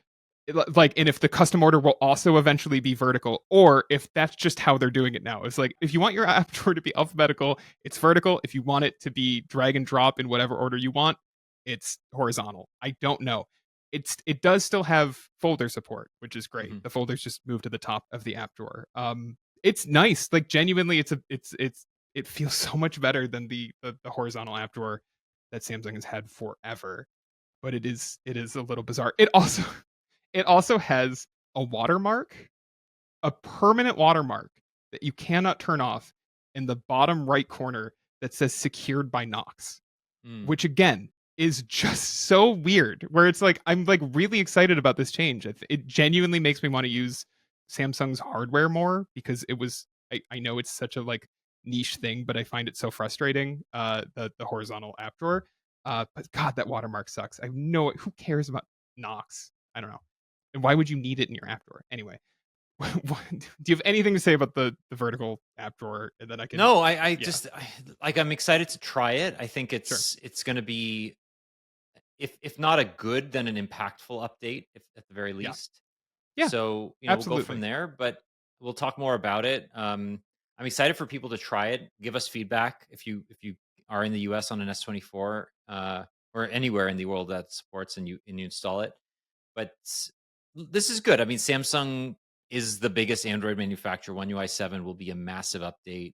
like, and if the custom order will also eventually be vertical, or if that's just how they're doing it now. It's like, if you want your app drawer to be alphabetical, it's vertical. If you want it to be drag and drop in whatever order you want, it's horizontal. I don't know. It does still have folder support, which is great. Hmm. The folders just move to the top of the app drawer. It's nice. Like, genuinely, it feels so much better than the horizontal app drawer that Samsung has had forever. But it is a little bizarre. It also has a watermark, a permanent watermark that you cannot turn off in the bottom right corner that says secured by Knox, Mm. which again is just so weird. Where it's like, I'm like really excited about this change. It genuinely makes me want to use Samsung's hardware more, because I know it's such a like niche thing, but I find it so frustrating. The horizontal app drawer. But God, that watermark sucks. I know who cares about Knox. I don't know. And why would you need it in your app drawer anyway? Do you have anything to say about the vertical app drawer? And then I can, No, I yeah, just like, I'm excited to try it. I think sure, it's going to be, if not a good, then an impactful update, if at the very yeah, least. yeah, So, we'll go from absolutely, there, but we'll talk more about it. I'm excited for people to try it. Give us feedback if you are in the US on an S24, or anywhere in the world that supports, and you install it. But this is good. I mean, Samsung is the biggest Android manufacturer. One UI 7 will be a massive update.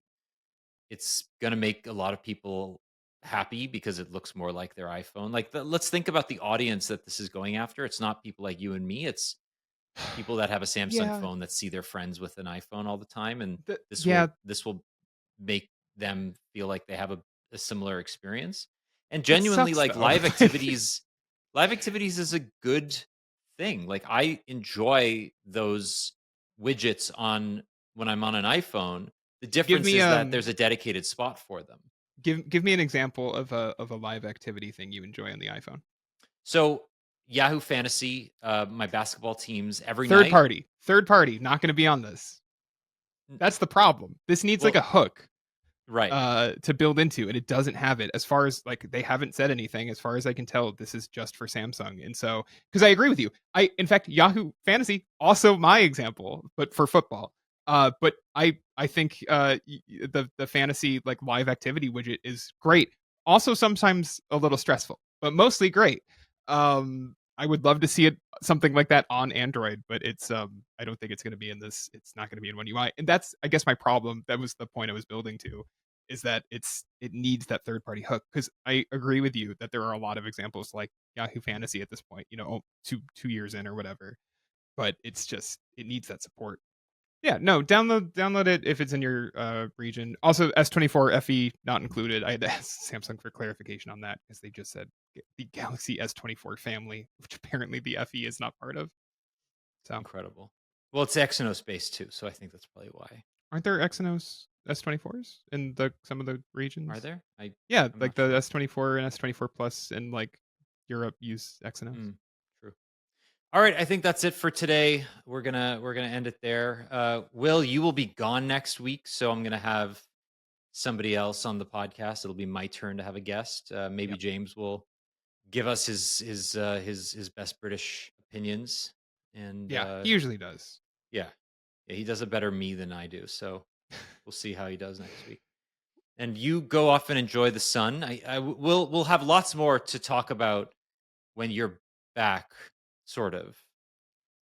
It's gonna make a lot of people happy because it looks more like their iPhone. Like, let's think about the audience that this is going after. It's not people like you and me. It's people that have a Samsung yeah. phone that see their friends with an iPhone all the time, and this Yeah, will this will make them feel like they have a similar experience. And it genuinely, sucks like, though. Like, live activities is a good thing. Like, I enjoy those widgets on when I'm on an iPhone. The give difference me is that there's a dedicated spot for them. give me an example of a live activity thing you enjoy on the iPhone. So Yahoo Fantasy, my basketball teams every night. Third party, not going to be on this. n- That's the problem. This needs like Well, a hook right. to build into, and it doesn't have it. As far as like, they haven't said anything. As far as I can tell, this is just for Samsung. And so, because I agree with you, I in fact Yahoo Fantasy also my example, but for football. But I think the fantasy like live activity widget is great. Also sometimes a little stressful, but mostly great. I would love to see it something like that on Android, but I don't think it's going to be in this. It's not going to be in One UI, and that's I guess my problem. That was the point I was building to, is that it needs that third party hook. Because I agree with you that there are a lot of examples like Yahoo Fantasy at this point, two years in or whatever. But it's just, it needs that support. Yeah, no, download it if it's in your region. Also, S24 FE not included. I had to ask Samsung for clarification on that, because they just said the Galaxy S24 family, which apparently the FE is not part of. So, Incredible. Well, it's Exynos based too, so I think that's probably why. aren't there Exynos S24s in the some of the Are regions? there? Yeah, I'm like not the sure. S24 and S24 Plus in like Europe use Exynos. Mm, true. All right, I think that's it for today. We're gonna end it there. Will, you will be gone next week, so I'm gonna have somebody else on the podcast. It'll be my turn to have a guest. Maybe Yep. James will give us his best British opinions, and Yeah, he usually does. yeah, yeah, he does a better me than I do. So we'll see how he does next week. And you go off and enjoy the sun. We'll have lots more to talk about when you're back, sort of.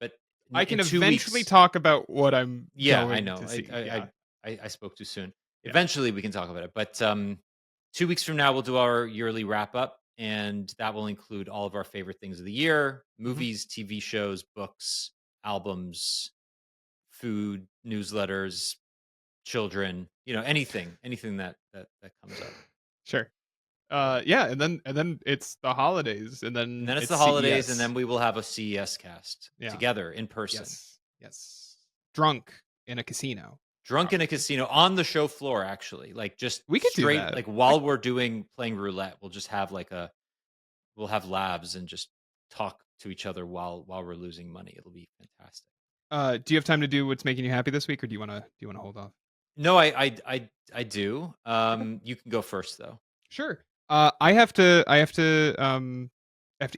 But I in can two eventually weeks, talk about what I'm yeah, I going know. to I see. I Yeah. I spoke too soon. Yeah. Eventually, we can talk about it. But 2 weeks from now, we'll do our yearly wrap up, and that will include all of our favorite things of the year: Hmm. movies, TV shows, books, albums, food, newsletters, children. Anything that comes up. Sure. Yeah. Yeah, and then it's the holidays, and And then then it's it's the holidays, and CES. then we will have a CES cast Yeah. together in person. Yes. Yes. Drunk in a casino, Drunk in a probably. casino on the show floor, actually. Like, just We could do straight, that. like, while we're playing roulette, we'll just have we'll have labs and just talk to each other while we're losing money. It'll be fantastic. Do you have time to do what's making you happy this week, or do you wanna hold off? No, I do. Okay. You can go first though. Sure. I have to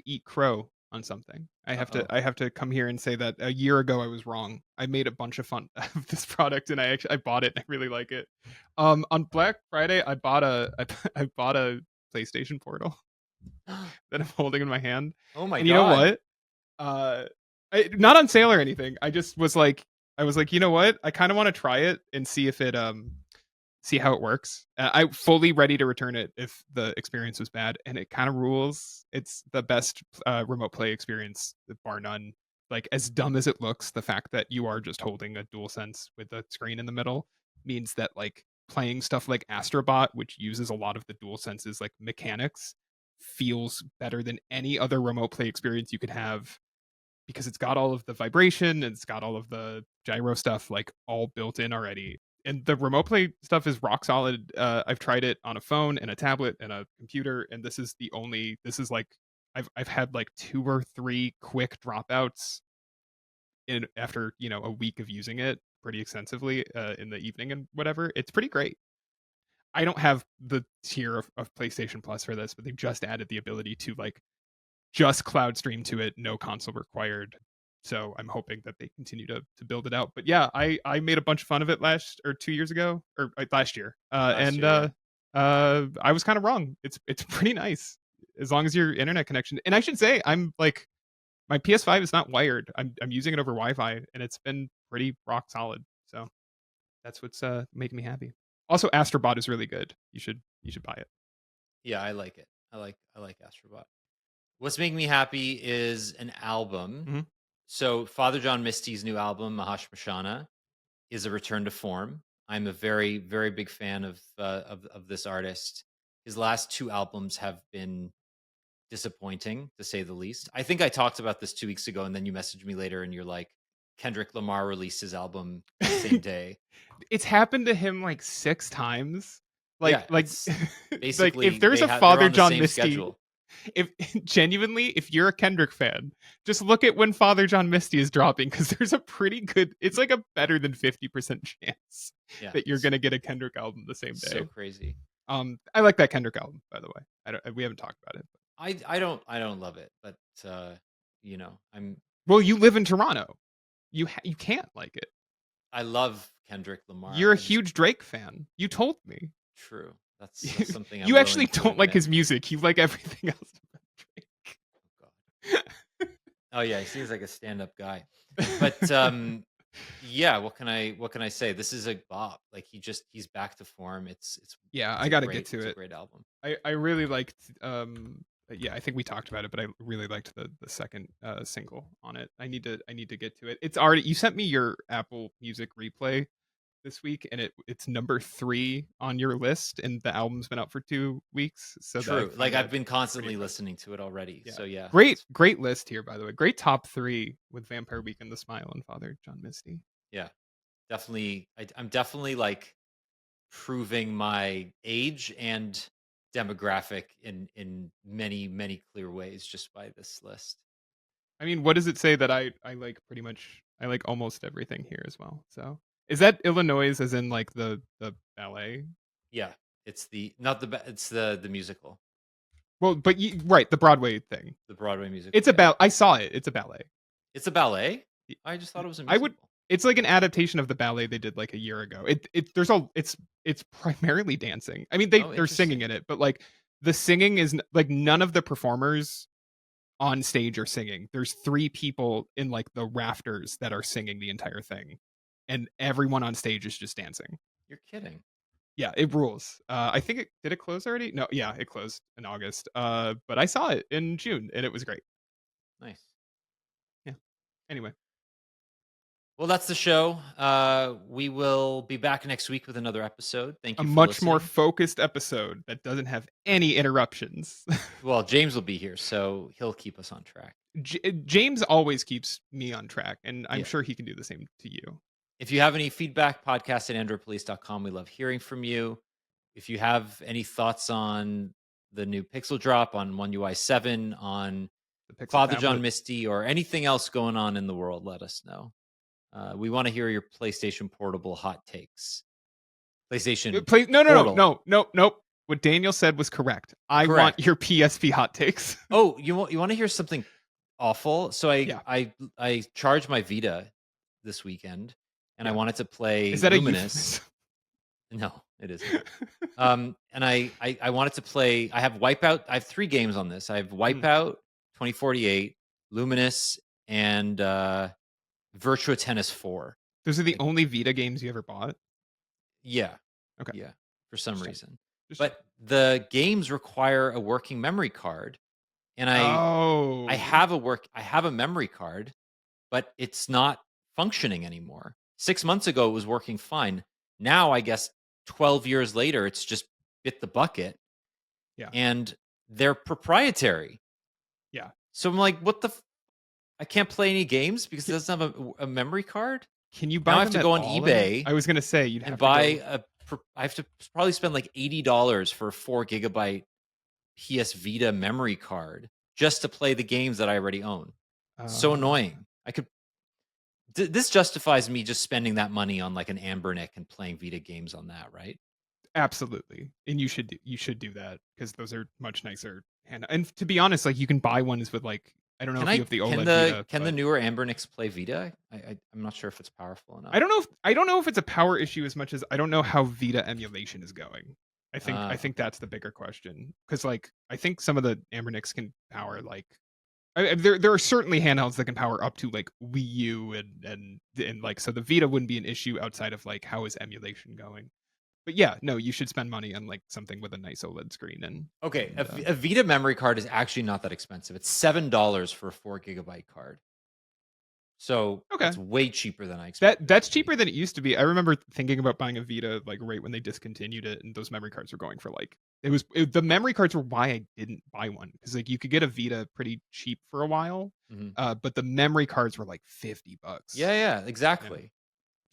eat crow on something. Uh-oh. I have to come here and say that a year ago I was wrong. I made a bunch of fun of this product, and I bought it and I really like it. On Black Friday I bought I bought a PlayStation Portal that I'm holding in my hand. Oh my And you know God. what? Not on sale or anything. I was like, you know what? I kind of want to try it and see if it see how it works. I'm fully ready to return it if the experience was bad, and it kind of rules. It's the best remote play experience, bar none. Like, as dumb as it looks, the fact that you are just holding a dual sense with a screen in the middle means that, like, playing stuff like Astrobot, which uses a lot of the dual senses like mechanics, feels better than any other remote play experience you could have, because it's got all of the vibration and it's got all of the gyro stuff like all built in already. And the remote play stuff is rock solid. I've tried it on a phone and a tablet and a computer, and this is like I've had like 2 or 3 quick dropouts in after, you know, a week of using it pretty extensively in the evening and whatever. It's pretty great. I don't have the tier of PlayStation Plus for this, but they just added the ability to like just cloud stream to it, no console required. So I'm hoping that they continue to build it out. But yeah, I made a bunch of fun of it last or 2 years ago or last year, Last year, yeah. I was kind of wrong. It's pretty nice as long as your internet connection. And I should say, I'm like, my PS5 is not wired. I'm using it over Wi-Fi, and it's been pretty rock solid. So that's what's making me happy. Also, Astrobot is really good. You should buy it. Yeah, I like it. I like Astrobot. What's making me happy is an album. Mhm. So Father John Misty's new album, Mahashmashana, is a return to form. I'm a very, very big fan of this artist. His last 2 albums have been disappointing, to say the least. I think I talked about this 2 weeks ago, and then you messaged me later, and you're like, Kendrick Lamar released his album the same day. It's happened to him like 6 times. Yeah, Like it's like if basically there's a they're Father on the John same Misty, schedule. if genuinely, if you're a Kendrick fan, just look at when Father John Misty is dropping, because there's a pretty good, it's like a better than 50% chance Yeah, that you're it's gonna get a Kendrick album the same so day. crazy. I like that Kendrick album, by the way. We haven't talked about it. I don't love it, but you know, Well, you live in Toronto. You can't like it. I love Kendrick Lamar. You're a I just huge Drake fan. You told me. true. That's something I'm You actually willing to don't like admit. his music. You like everything else about Drake. Oh God. Oh yeah, he seems like a stand-up guy. But yeah, what can I say? This is a bop. Like he's back to form. Yeah, I got to get to it's a it. great album. I really liked yeah, I think we talked about it, but I really liked the second single on it. I need to get to it. It's already, you sent me your Apple Music replay this week, and it's number 3 on your list, and the album's been out for 2 weeks, so that I True. Like find I've that been pretty constantly impressive. listening to it already. Yeah. So yeah, Great list here, by the way. Great top 3 with Vampire Weekend, The Smile, and Father John Misty. yeah, definitely. I'm definitely like proving my age and demographic in many clear ways just by this list. I mean, what does it say that I like pretty much, I like almost everything here as well. So, is that Illinois as in like the ballet? Yeah, it's the not it's the musical, Well, but right, the Broadway thing. the Broadway musical. It's Yeah, about, I saw it. It's a ballet. it's a ballet. I just thought it was a I would, musical. it's like an adaptation of the ballet they did like a year ago. There's all, it's primarily dancing. I mean, Oh, they're singing interesting. in it, but like the singing is like none of the performers on stage are singing. There's 3 people in like the rafters that are singing the entire thing, and everyone on stage is just dancing. You're kidding. Yeah, it rules. I think it did it close already? No, yeah, it closed in August. But I saw it in June, and it was great. Nice. Yeah. Anyway, Well, that's the show. We will be back next week with another episode. Thank a you for much more listening. focused episode that doesn't have any interruptions. Well, James will be here, so he'll keep us on track. James always keeps me on track, and I'm Yeah. sure he can do the same to you. If you have any feedback, podcast at androidpolice.com. We love hearing from you. If you have any thoughts on the new Pixel drop, on One UI 7, on The Pixel Father John tablet. Misty, or anything else going on in the world, let us know. We want to hear your PlayStation Portable hot takes. PlayStation Portal. Nope. What Daniel said was correct. I want Correct. your PSP hot takes. Oh, you want to hear something awful. So Yeah. I charged my Vita this weekend, and I Yeah. wanted to play Is that a Luminous. euphemism? No, it isn't. And I wanted to play. I have Wipeout. I have 3 games on this. I have Mm. Wipeout, 2048, Luminous, and Virtua Tennis 4. Those are the Like, only Vita games you ever bought? yeah, Okay. yeah, for some Just check. reason. Just check. But the games require a working memory card, and Oh. I have a memory card, but it's not functioning anymore. 6 months ago, it was working fine. Now, I guess 12 years later, it's just bit the bucket, Yeah. and they're proprietary. Yeah. So I'm like, what the? I can't play any games because it doesn't have a memory card. Can you Now buy I have them to at go on all then? eBay I was gonna say you'd and have to go. I have to probably spend like $80 for a 4 GB PS Vita memory card just to play the games that I already own. So Uh, annoying. This justifies me just spending that money on like an Ambernick and playing Vita games on that, right? Absolutely, and you should do that because those are much nicer. And to be honest, like you can buy ones with like I don't know if you have the OLED Vita, Can the but newer Ambernicks play Vita? I'm not sure if it's powerful enough. I don't know if it's a power issue as much as I don't know how Vita emulation is going. I think Okay. that's the bigger question because like I think some of the Ambernicks can power like there are certainly handhelds that can power up to like Wii U and like so the Vita wouldn't be an issue outside of like how is emulation going. But yeah, no, you should spend money on like something with a nice OLED screen Okay, and A Vita memory card is actually not that expensive. It's $7 for a 4 GB card. So okay. that's way cheaper than I expected it That's to be. cheaper than it used to be. I remember thinking about buying a Vita like right when they discontinued it, and those memory cards were going for like the memory cards were why I didn't buy one because like you could get a Vita pretty cheap for a while, Mhm. but the memory cards were like Yeah, $50. yeah, Yeah, exactly.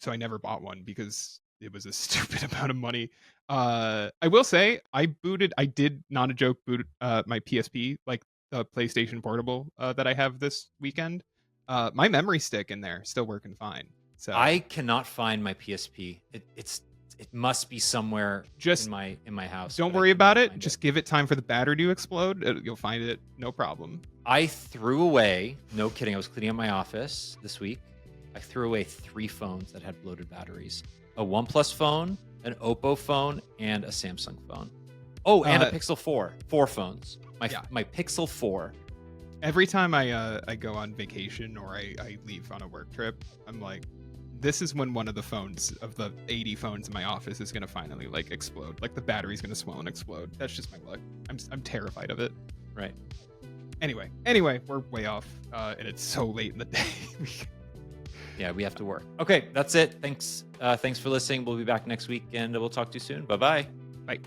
so I never bought one because it was a stupid amount of money. I will say I did not a joke boot my PSP like the PlayStation Portable that I have this weekend. My memory stick in there still working fine. I So cannot find my PSP. It must be somewhere just in my house, don't but I worry about cannot it. find it. Just give it time for the battery to explode. You'll find it, no problem. I threw away, no kidding, I was cleaning up my office this week. I threw away 3 phones that had bloated batteries. A OnePlus phone, an Oppo phone, and a Samsung phone. Oh, and a Uh, Pixel 4. 4 phones. yeah. My Pixel 4. Every time I go on vacation or I leave on a work trip, I'm like, this is when one of the phones of the 80 phones in my office is gonna finally like explode. Like the battery's gonna swell and explode. That's just my luck. I'm terrified of it. Right. Anyway, we're way off, and it's so late in the day. Yeah, we have to work. Okay, that's it. Thanks for listening. We'll be back next week and we'll talk to you soon. Bye-bye. Bye.